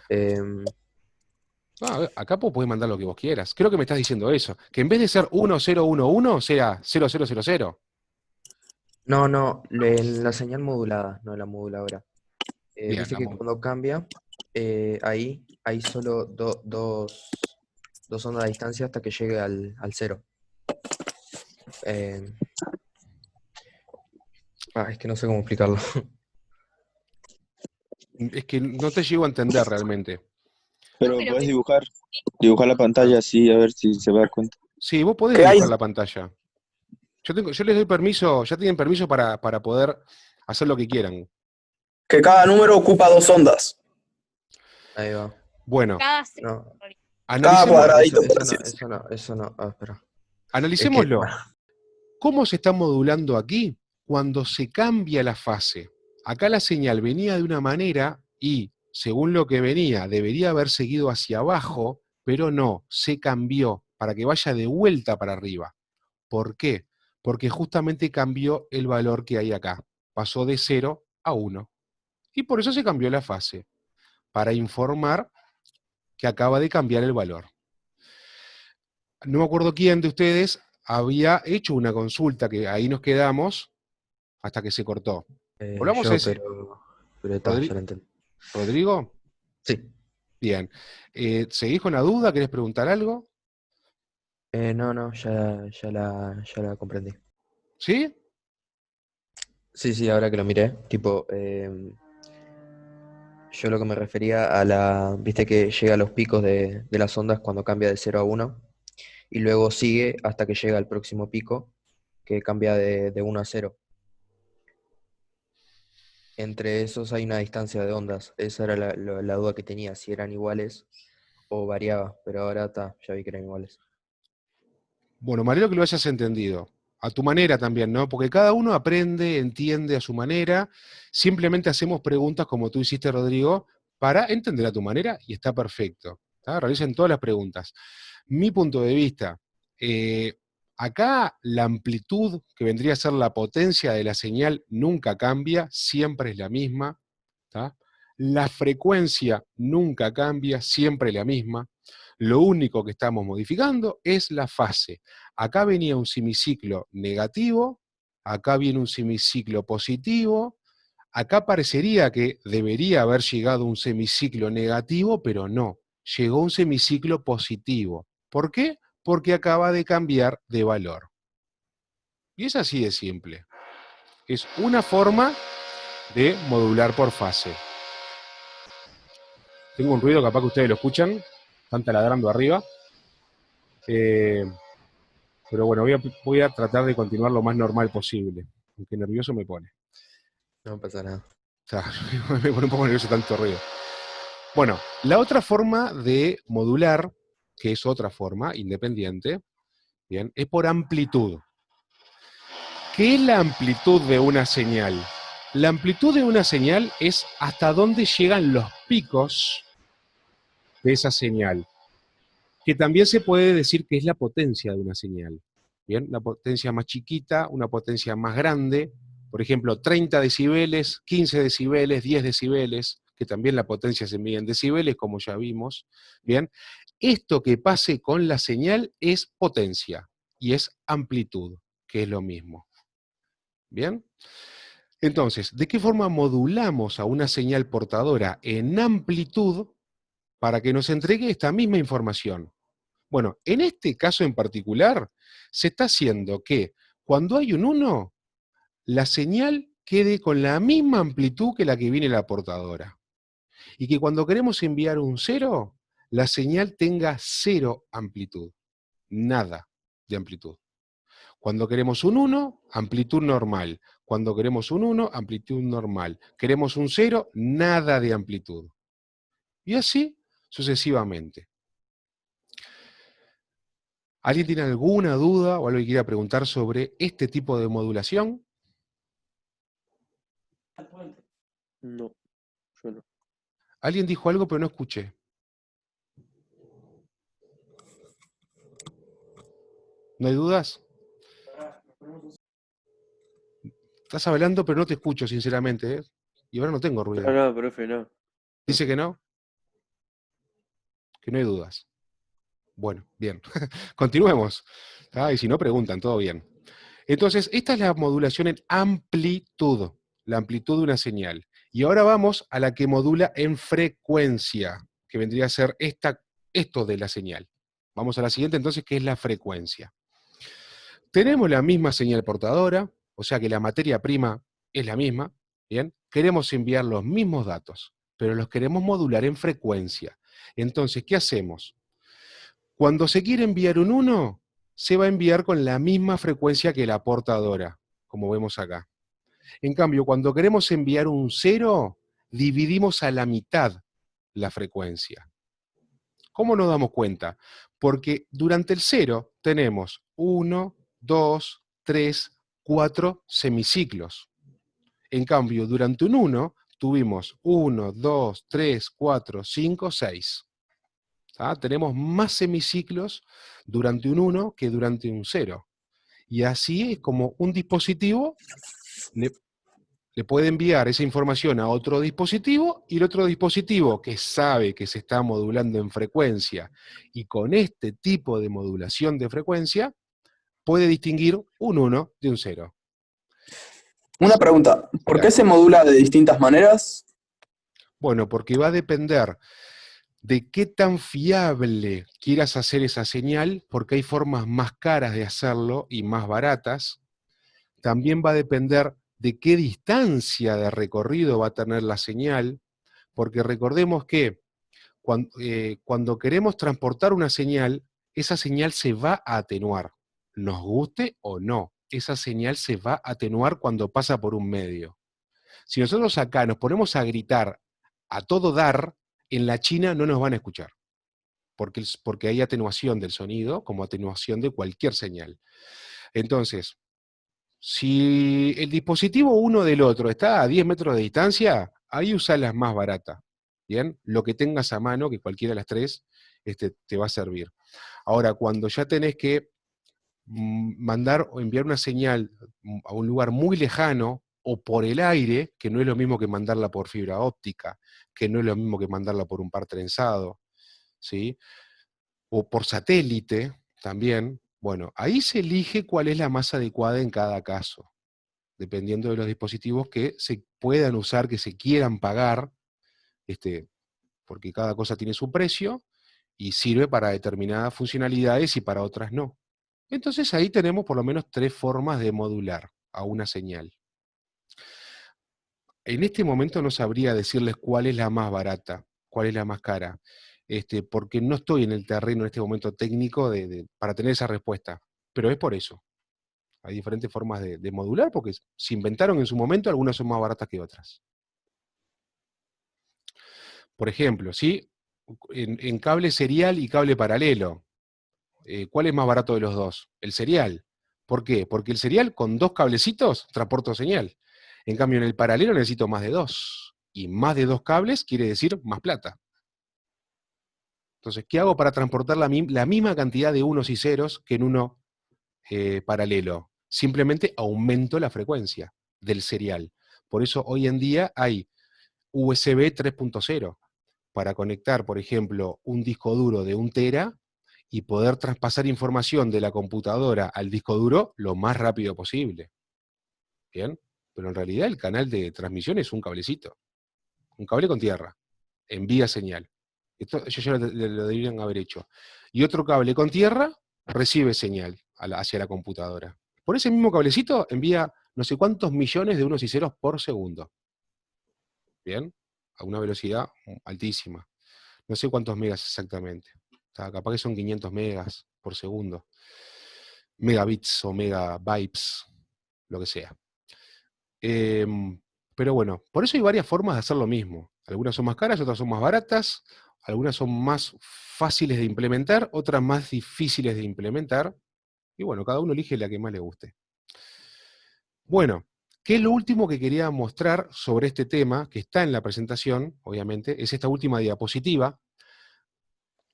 Acá puedes mandar lo que vos quieras. Creo que me estás diciendo eso. Que en vez de ser 1, 0, 1, 1, sea 0, 0, 0, 0. No, en la señal modulada, no en la moduladora. Bien, Viste que vamos. cuando cambia, ahí hay solo dos ondas de distancia hasta que llegue al 0. Es que no sé cómo explicarlo. Es que no te llego a entender realmente. Pero Pero puedes que- dibujar la pantalla así, a ver si se da cuenta. Sí, vos podés ¿Qué hay? dibujar la pantalla. Yo les doy permiso, ya tienen permiso para poder hacer lo que quieran. Que cada número ocupa dos ondas. Ahí va. Bueno, Cada No, analicemos, cuadradito. eso no. Espera. analicémoslo. Es que, ¿Cómo se está modulando aquí? Cuando se cambia la fase. Acá la señal venía de una manera y, según lo que venía, debería haber seguido hacia abajo, pero no, se cambió para que vaya de vuelta para arriba. ¿Por qué? Porque justamente cambió el valor que hay acá. Pasó de 0 a 1. Y por eso se cambió la fase. para informar que acaba de cambiar el valor. No me acuerdo quién de ustedes había hecho una consulta, que ahí nos quedamos hasta que se cortó. Volvamos a Yo, ese. pero está, ya Rodri- lo entendí. ¿Rodrigo? Sí. Bien. ¿Seguís con la duda? ¿Querés preguntar algo? No, ya la comprendí. ¿Sí? Sí, ahora que lo miré, tipo, yo lo que me refería a viste que llega a los picos de las ondas cuando cambia de 0 a 1, y luego sigue hasta que llega al próximo pico, que cambia de 1 a 0. Entre esos hay una distancia de ondas. Esa era la duda que tenía, si eran iguales o variaba, pero ahora está, ya vi que eran iguales. Bueno, me alegro que lo hayas entendido. A tu manera también, ¿no? Porque cada uno aprende, entiende a su manera. Simplemente hacemos preguntas como tú hiciste, Rodrigo, para entender a tu manera y está perfecto. ¿Tá? Realicen todas las preguntas. Mi punto de vista, acá la amplitud, que vendría a ser la potencia de la señal, nunca cambia, siempre es la misma. ¿Tá? La frecuencia nunca cambia, siempre es la misma. Lo único que estamos modificando es la fase. Acá venía un semiciclo negativo, acá viene un semiciclo positivo, acá parecería que debería haber llegado un semiciclo negativo, pero no, llegó un semiciclo positivo. ¿Por qué? Porque acaba de cambiar de valor. Y es así de simple. Es una forma de modular por fase. Tengo un ruido, capaz que ustedes lo escuchan, están taladrando arriba. Pero bueno, voy a tratar de continuar lo más normal posible, aunque nervioso me pone. No pasa nada. O sea, me pone un poco nervioso tanto ruido. Bueno, la otra forma de modular, que es otra forma independiente, bien, es por amplitud. ¿Qué es la amplitud de una señal? La amplitud de una señal es hasta dónde llegan los picos de esa señal, que también se puede decir que es la potencia de una señal. Bien, una potencia más chiquita, una potencia más grande, por ejemplo, 30 decibeles, 15 decibeles, 10 decibeles, que también la potencia se mide en decibeles, como ya vimos. Bien, esto que pase con la señal es potencia y es amplitud, que es lo mismo. Bien, entonces, ¿de qué forma modulamos a una señal portadora en amplitud para que nos entregue esta misma información? Bueno, en este caso en particular, se está haciendo que cuando hay un 1, la señal quede con la misma amplitud que la que viene la portadora. Y que cuando queremos enviar un 0, la señal tenga 0 amplitud, nada de amplitud. Cuando queremos un 1, amplitud normal. Cuando queremos un 1, amplitud normal. Queremos un 0, nada de amplitud. Y así sucesivamente. ¿Alguien tiene alguna duda o algo que quiera preguntar sobre este tipo de modulación? No, yo no. Alguien dijo algo pero no escuché. ¿No hay dudas? Estás hablando pero no te escucho sinceramente, ¿eh? Y ahora no tengo ruido. No, profe, no. ¿Dice que no? Que no hay dudas. Bueno, bien. Continuemos. ¿Tá? Y si no, preguntan, todo bien. Entonces, esta es la modulación en amplitud, la amplitud de una señal. Y ahora vamos a la que modula en frecuencia, que vendría a ser esto de la señal. Vamos a la siguiente entonces, que es la frecuencia. Tenemos la misma señal portadora, o sea que la materia prima es la misma, ¿bien? Queremos enviar los mismos datos, pero los queremos modular en frecuencia. Entonces, ¿qué hacemos? Cuando se quiere enviar un 1, se va a enviar con la misma frecuencia que la portadora, como vemos acá. En cambio, cuando queremos enviar un 0, dividimos a la mitad la frecuencia. ¿Cómo nos damos cuenta? Porque durante el 0 tenemos 1, 2, 3, 4 semiciclos. En cambio, durante un 1 tuvimos 1, 2, 3, 4, 5, 6. Tenemos más semiciclos durante un 1 que durante un 0. Y así es como un dispositivo le puede enviar esa información a otro dispositivo, y el otro dispositivo que sabe que se está modulando en frecuencia, y con este tipo de modulación de frecuencia, puede distinguir un 1 de un 0. Una pregunta, ¿por qué Claro. se modula de distintas maneras? Bueno, porque va a depender de qué tan fiable quieras hacer esa señal, porque hay formas más caras de hacerlo y más baratas. También va a depender de qué distancia de recorrido va a tener la señal, porque recordemos que cuando queremos transportar una señal, esa señal se va a atenuar, nos guste o no, esa señal se va a atenuar cuando pasa por un medio. Si nosotros acá nos ponemos a gritar a todo dar, en la China no nos van a escuchar, porque hay atenuación del sonido como atenuación de cualquier señal. Entonces, si el dispositivo uno del otro está a 10 metros de distancia, ahí usa las más baratas, ¿bien? Lo que tengas a mano, que cualquiera de las tres te va a servir. Ahora, cuando ya tenés que mandar o enviar una señal a un lugar muy lejano, o por el aire, que no es lo mismo que mandarla por fibra óptica, que no es lo mismo que mandarla por un par trenzado, ¿sí? O por satélite también, bueno, ahí se elige cuál es la más adecuada en cada caso, dependiendo de los dispositivos que se puedan usar, que se quieran pagar, porque cada cosa tiene su precio y sirve para determinadas funcionalidades y para otras no. Entonces ahí tenemos por lo menos 3 formas de modular a una señal. En este momento no sabría decirles cuál es la más barata, cuál es la más cara, porque no estoy en el terreno en este momento técnico para tener esa respuesta, pero es por eso. Hay diferentes formas de modular, porque se inventaron en su momento, algunas son más baratas que otras. Por ejemplo, ¿sí? En cable serial y cable paralelo, ¿cuál es más barato de los dos? El serial. ¿Por qué? Porque el serial con 2 cablecitos transporto señal. En cambio, en el paralelo necesito más de 2. Y más de 2 cables quiere decir más plata. Entonces, ¿qué hago para transportar la misma cantidad de unos y ceros que en uno paralelo? Simplemente aumento la frecuencia del serial. Por eso hoy en día hay USB 3.0 para conectar, por ejemplo, un disco duro de 1 tera y poder traspasar información de la computadora al disco duro lo más rápido posible. ¿Bien? Pero en realidad el canal de transmisión es un cablecito, un cable con tierra, envía señal. Esto ellos ya lo deberían haber hecho. Y otro cable con tierra recibe señal hacia la computadora. Por ese mismo cablecito envía no sé cuántos millones de unos y ceros por segundo. ¿Bien? A una velocidad altísima. No sé cuántos megas exactamente. Capaz que son 500 megas por segundo. Megabits o megabytes, lo que sea. Pero bueno, por eso hay varias formas de hacer lo mismo. Algunas son más caras, otras son más baratas, algunas son más fáciles de implementar, otras más difíciles de implementar. Y bueno, cada uno elige la que más le guste. Bueno, ¿qué es lo último que quería mostrar sobre este tema, que está en la presentación, obviamente? Es esta última diapositiva.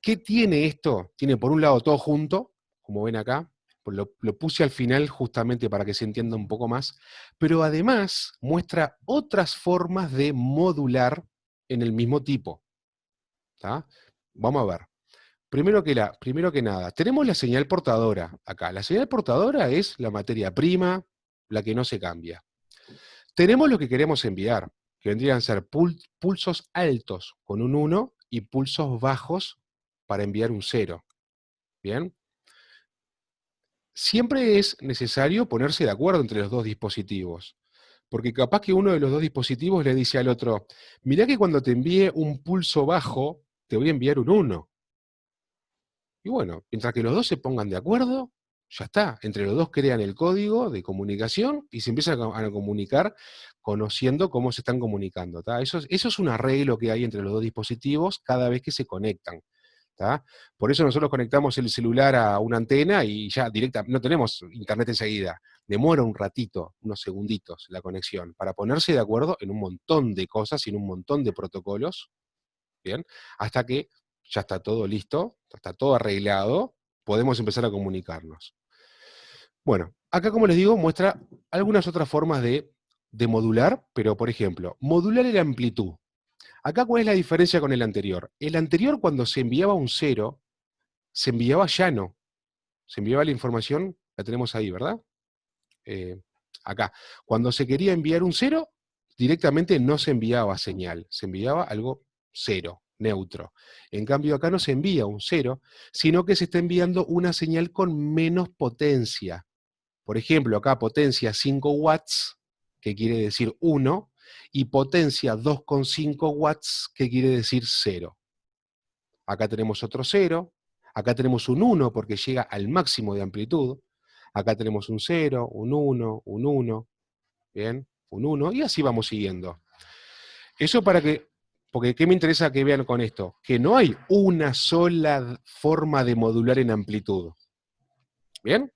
¿Qué tiene esto? Tiene por un lado todo junto, como ven acá, lo puse al final justamente para que se entienda un poco más, pero además muestra otras formas de modular en el mismo tipo. ¿Tá? Vamos a ver. Primero que nada, tenemos la señal portadora acá. La señal portadora es la materia prima, la que no se cambia. Tenemos lo que queremos enviar, que vendrían a ser pulsos altos con un 1 y pulsos bajos para enviar un 0. ¿Bien? Siempre es necesario ponerse de acuerdo entre los dos dispositivos, porque capaz que uno de los dos dispositivos le dice al otro, mirá que cuando te envíe un pulso bajo, te voy a enviar un 1. Y bueno, mientras que los dos se pongan de acuerdo, ya está. Entre los dos crean el código de comunicación y se empiezan a comunicar conociendo cómo se están comunicando. ¿Tá? Eso es un arreglo que hay entre los dos dispositivos cada vez que se conectan. ¿Tá? Por eso nosotros conectamos el celular a una antena y ya no tenemos internet enseguida. Demora un ratito, unos segunditos la conexión, para ponerse de acuerdo en un montón de cosas y en un montón de protocolos, ¿bien? Hasta que ya está todo listo, está todo arreglado, podemos empezar a comunicarnos. Bueno, acá como les digo, muestra algunas otras formas de de modular, pero por ejemplo, modular la amplitud. Acá, ¿cuál es la diferencia con el anterior? El anterior, cuando se enviaba un 0, se enviaba llano. Se enviaba la información, la tenemos ahí, ¿verdad? Acá. Cuando se quería enviar un 0, directamente no se enviaba señal, se enviaba algo 0, neutro. En cambio, acá no se envía un 0, sino que se está enviando una señal con menos potencia. Por ejemplo, acá potencia 5 watts, que quiere decir 1, y potencia 2,5 watts, que quiere decir 0. Acá tenemos otro 0, acá tenemos un 1 porque llega al máximo de amplitud, acá tenemos un 0, un 1, un 1, ¿bien? Un 1, y así vamos siguiendo. Eso para que, porque ¿qué me interesa que vean con esto? Que no hay una sola forma de modular en amplitud. ¿Bien?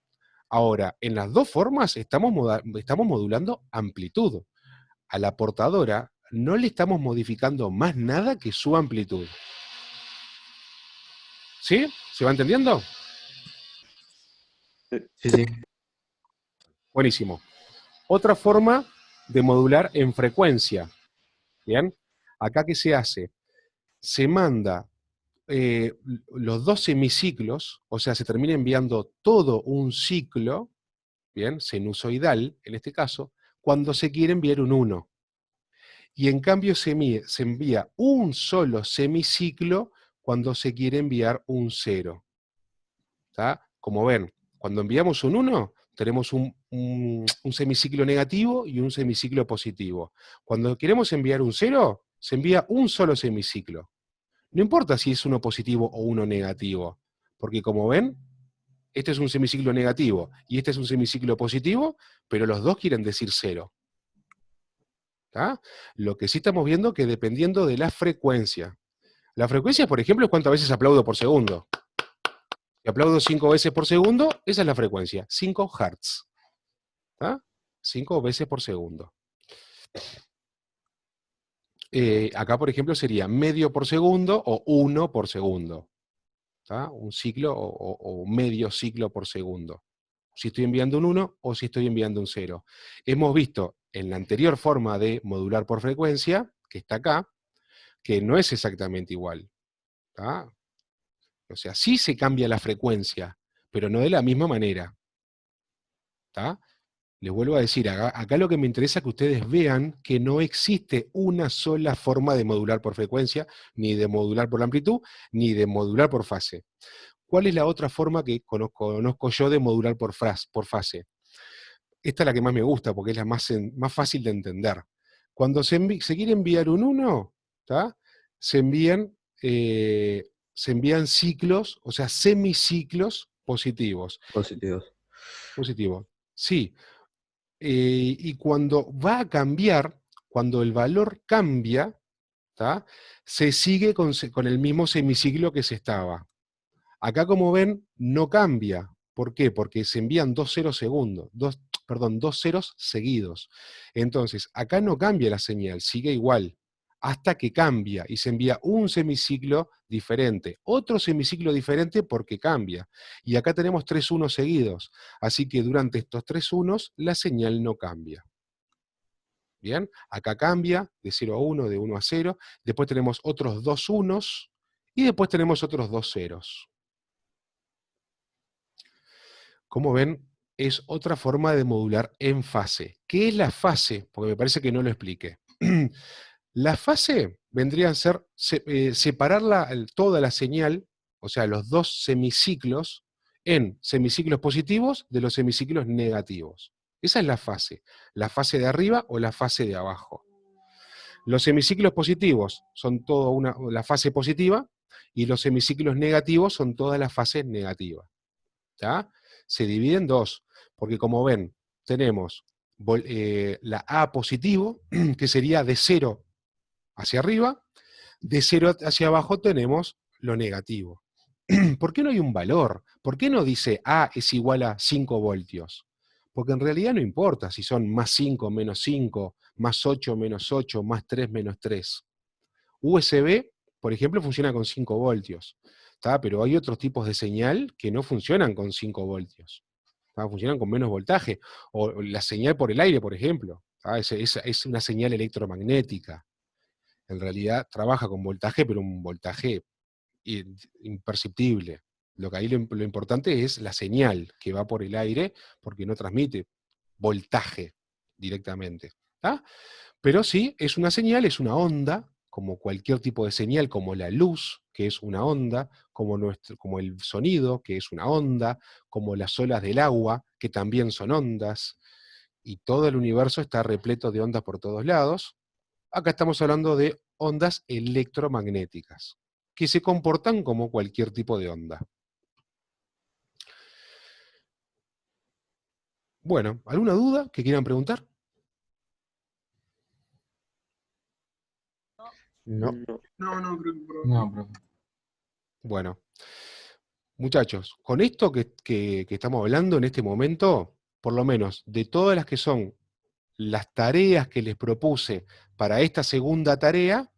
Ahora, en las dos formas estamos modulando amplitud. A la portadora no le estamos modificando más nada que su amplitud. ¿Sí? ¿Se va entendiendo? Sí, sí. Buenísimo. Otra forma de modular en frecuencia. ¿Bien? Acá, ¿qué se hace? Se manda los dos semiciclos, o sea, se termina enviando todo un ciclo, ¿bien? Sinusoidal, en este caso, cuando se quiere enviar un 1. Y en cambio se envía un solo semiciclo cuando se quiere enviar un 0. ¿Tá? Como ven, cuando enviamos un 1, tenemos un semiciclo negativo y un semiciclo positivo. Cuando queremos enviar un 0, se envía un solo semiciclo. No importa si es uno positivo o uno negativo, porque como ven, este es un semiciclo negativo y este es un semiciclo positivo, pero los dos quieren decir 0. ¿Tá? Lo que sí estamos viendo que dependiendo de la frecuencia. La frecuencia, por ejemplo, es cuántas veces aplaudo por segundo. Si aplaudo 5 veces por segundo, esa es la frecuencia, 5 Hz. ¿Tá? 5 veces por segundo. Acá, por ejemplo, sería medio por segundo o 1 por segundo. ¿Tá? Un ciclo o medio ciclo por segundo. Si estoy enviando un 1 o si estoy enviando un 0. Hemos visto en la anterior forma de modular por frecuencia, que está acá, que no es exactamente igual. ¿Tá? O sea, sí se cambia la frecuencia, pero no de la misma manera. ¿Tá? Les vuelvo a decir, acá lo que me interesa es que ustedes vean que no existe una sola forma de modular por frecuencia, ni de modular por amplitud, ni de modular por fase. ¿Cuál es la otra forma que conozco yo de modular por fase? Esta es la que más me gusta, porque es la más fácil de entender. Cuando se quiere enviar un 1, ¿tá? se envían ciclos, o sea, semiciclos positivos. Positivos. Positivo, sí. Y cuando va a cambiar, cuando el valor cambia, ¿tá? Se sigue con el mismo semiciclo que se estaba. Acá, como ven, no cambia. ¿Por qué? Porque se envían dos ceros seguidos. Entonces, acá no cambia la señal, sigue igual, hasta que cambia y se envía un semiciclo diferente, otro semiciclo diferente porque cambia. Y acá tenemos 3 unos seguidos, así que durante estos 3 unos la señal no cambia. Bien, acá cambia de 0 a 1, de 1 a 0, después tenemos otros 2 unos y después tenemos otros 2 ceros. Como ven, es otra forma de modular en fase. ¿Qué es la fase? Porque me parece que no lo expliqué. La fase vendría a ser separar toda la señal, o sea, los dos semiciclos, en semiciclos positivos de los semiciclos negativos. Esa es la fase de arriba o la fase de abajo. Los semiciclos positivos son toda la fase positiva y los semiciclos negativos son toda la fase negativa. ¿Tá? Se divide en dos, porque como ven, tenemos la A positivo, que sería de 0 hacia arriba, de 0 hacia abajo tenemos lo negativo. ¿Por qué no hay un valor? ¿Por qué no dice A es igual a 5 voltios? Porque en realidad no importa si son más 5, menos 5, más 8, menos 8, más 3, menos 3. USB, por ejemplo, funciona con 5 voltios. ¿Tá? Pero hay otros tipos de señal que no funcionan con 5 voltios. ¿Tá? Funcionan con menos voltaje. O la señal por el aire, por ejemplo. ¿tá? Es una señal electromagnética. En realidad trabaja con voltaje, pero un voltaje imperceptible. Lo que ahí lo importante es la señal que va por el aire, porque no transmite voltaje directamente. ¿Tá? Pero sí, es una señal, es una onda, como cualquier tipo de señal, como la luz, que es una onda, como el sonido, que es una onda, como las olas del agua, que también son ondas, y todo el universo está repleto de ondas por todos lados. Acá estamos hablando de ondas electromagnéticas, que se comportan como cualquier tipo de onda. Bueno, ¿alguna duda que quieran preguntar? No. No, creo que No, profe. Bueno, muchachos, con esto que estamos hablando en este momento, por lo menos de todas las que son las tareas que les propuse para esta segunda tarea,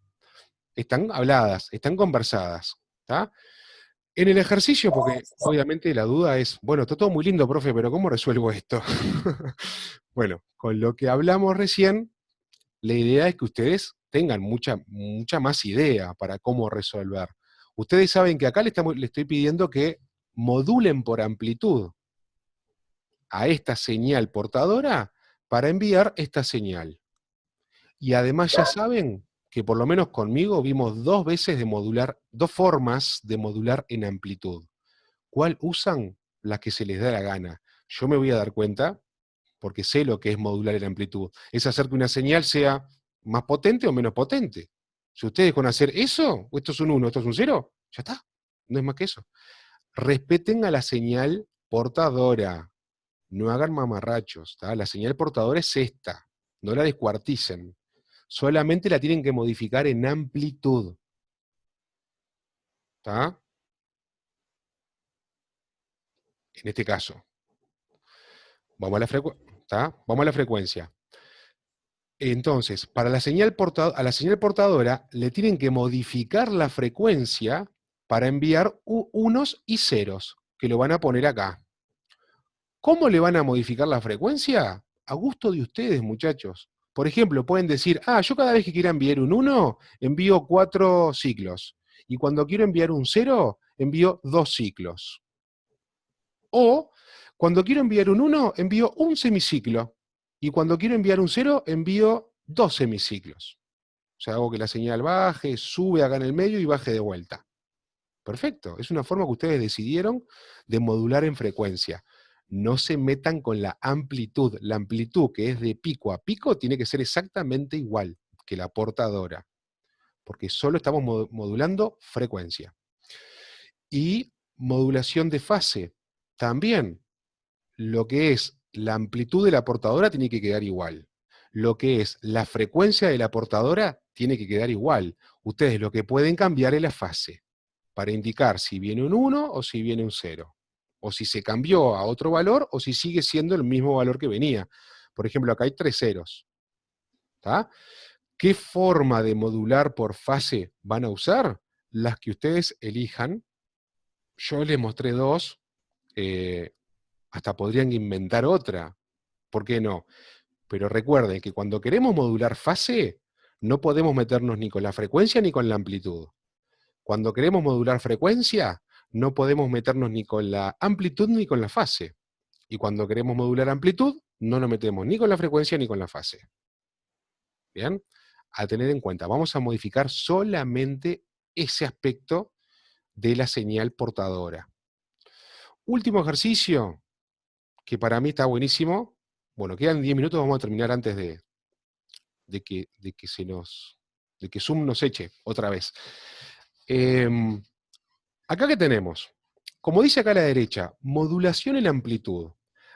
están habladas, están conversadas. ¿Tá? En el ejercicio, porque obviamente la duda es, bueno, está todo muy lindo, profe, pero ¿cómo resuelvo esto? Bueno, con lo que hablamos recién, la idea es que ustedes tengan mucha más idea para cómo resolver. Ustedes saben que acá le estoy pidiendo que modulen por amplitud a esta señal portadora para enviar esta señal. Y además ya saben que por lo menos conmigo vimos dos formas de modular en amplitud. ¿Cuál usan? Las que se les da la gana. Yo me voy a dar cuenta, porque sé lo que es modular en amplitud. Es hacer que una señal sea más potente o menos potente. Si ustedes con hacer eso, o esto es un 1, esto es un 0, ya está. No es más que eso. Respeten a la señal portadora. No hagan mamarrachos. ¿Tá? La señal portadora es esta. No la descuarticen. Solamente la tienen que modificar en amplitud. ¿Tá? En este caso. Vamos a la frecuencia. Entonces, para a la señal portadora le tienen que modificar la frecuencia para enviar unos y ceros, que lo van a poner acá. ¿Cómo le van a modificar la frecuencia? A gusto de ustedes, muchachos. Por ejemplo, pueden decir, yo cada vez que quiera enviar un 1, envío 4 ciclos. Y cuando quiero enviar un 0, envío 2 ciclos. O, cuando quiero enviar un 1, envío un semiciclo. Y cuando quiero enviar un 0, envío 2 semiciclos. O sea, hago que la señal baje, sube acá en el medio y baje de vuelta. Perfecto. Es una forma que ustedes decidieron de modular en frecuencia. No se metan con la amplitud. La amplitud, que es de pico a pico, tiene que ser exactamente igual que la portadora. Porque solo estamos modulando frecuencia. Y modulación de fase. También, lo que es la amplitud de la portadora tiene que quedar igual. Lo que es la frecuencia de la portadora tiene que quedar igual. Ustedes lo que pueden cambiar es la fase, para indicar si viene un 1 o si viene un 0. O si se cambió a otro valor o si sigue siendo el mismo valor que venía. Por ejemplo, acá hay 3 ceros. ¿Tá? ¿Qué forma de modular por fase van a usar? Las que ustedes elijan. Yo les mostré 2. Hasta podrían inventar otra. ¿Por qué no? Pero recuerden que cuando queremos modular fase, no podemos meternos ni con la frecuencia ni con la amplitud. Cuando queremos modular frecuencia, no podemos meternos ni con la amplitud ni con la fase. Y cuando queremos modular amplitud, no nos metemos ni con la frecuencia ni con la fase. ¿Bien? A tener en cuenta, vamos a modificar solamente ese aspecto de la señal portadora. Último ejercicio, que para mí está buenísimo. Bueno, quedan 10 minutos, vamos a terminar antes de que Zoom nos eche otra vez. Acá que tenemos, como dice acá a la derecha, modulación en amplitud.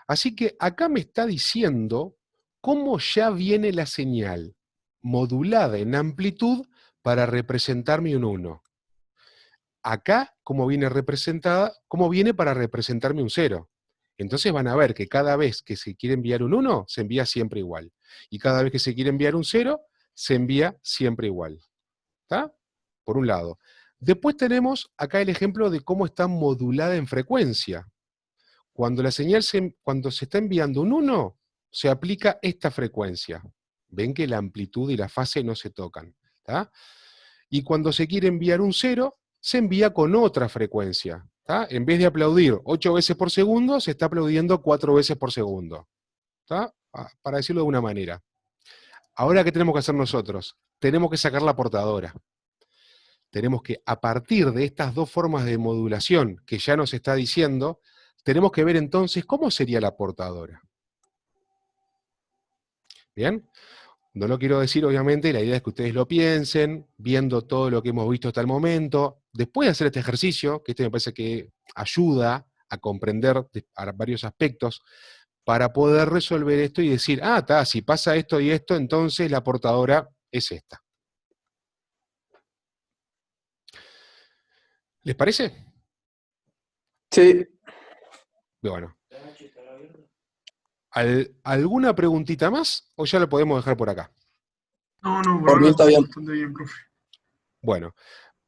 Así que acá me está diciendo cómo ya viene la señal modulada en amplitud para representarme un 1. Acá, cómo viene representada, cómo viene para representarme un 0. Entonces van a ver que cada vez que se quiere enviar un 1, se envía siempre igual. Y cada vez que se quiere enviar un 0, se envía siempre igual. ¿Está? Por un lado. Después tenemos acá el ejemplo de cómo está modulada en frecuencia. Cuando la señal cuando se está enviando un 1, se aplica esta frecuencia. Ven que la amplitud y la fase no se tocan. ¿Tá? Y cuando se quiere enviar un 0, se envía con otra frecuencia. ¿Tá? En vez de aplaudir 8 veces por segundo, se está aplaudiendo 4 veces por segundo. ¿Tá? Para decirlo de una manera. Ahora, ¿qué tenemos que hacer nosotros? Tenemos que sacar la portadora. Tenemos que, a partir de estas dos formas de modulación que ya nos está diciendo, tenemos que ver entonces cómo sería la portadora. ¿Bien? No lo quiero decir, obviamente, la idea es que ustedes lo piensen, viendo todo lo que hemos visto hasta el momento. Después de hacer este ejercicio, que este me parece que ayuda a comprender varios aspectos, para poder resolver esto y decir, si pasa esto y esto, entonces la portadora es esta. ¿Les parece? Sí. Bueno. ¿Alguna preguntita más o ya lo podemos dejar por acá? No, por Por ahora mí está bien. bastante bien, profe. Bueno,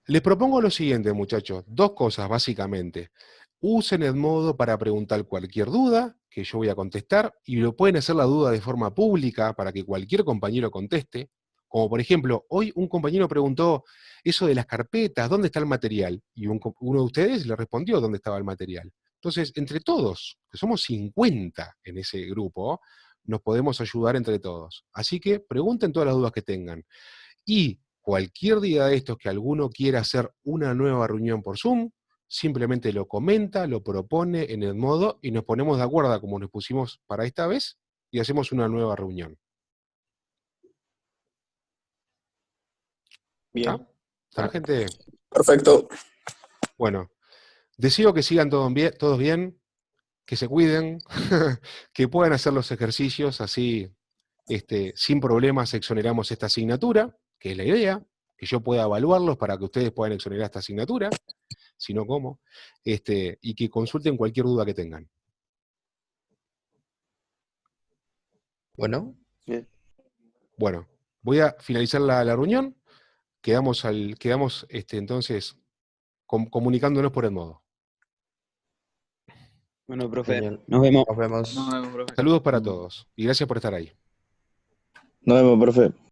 les propongo lo siguiente, muchachos. Dos cosas, básicamente. Usen el modo para preguntar cualquier duda, que yo voy a contestar, y lo pueden hacer la duda de forma pública para que cualquier compañero conteste. Como por ejemplo, hoy un compañero preguntó eso de las carpetas, ¿dónde está el material? Y uno de ustedes le respondió dónde estaba el material. Entonces, entre todos, que somos 50 en ese grupo, nos podemos ayudar entre todos. Así que pregunten todas las dudas que tengan. Y cualquier día de estos que alguno quiera hacer una nueva reunión por Zoom, simplemente lo comenta, lo propone en el modo y nos ponemos de acuerdo como nos pusimos para esta vez y hacemos una nueva reunión. Bien. ¿Está, gente? Perfecto. Bueno, deseo que sigan todos bien, que se cuiden, que puedan hacer los ejercicios así, sin problemas exoneramos esta asignatura, que es la idea, que yo pueda evaluarlos para que ustedes puedan exonerar esta asignatura, si no, ¿cómo? Y que consulten cualquier duda que tengan. Bueno, Bueno, voy a finalizar la reunión, quedamos entonces comunicándonos por el modo. Bueno, profe, genial. nos vemos. Nos vemos. Nos vemos, profe. Saludos para todos, y gracias por estar ahí. Nos vemos, profe.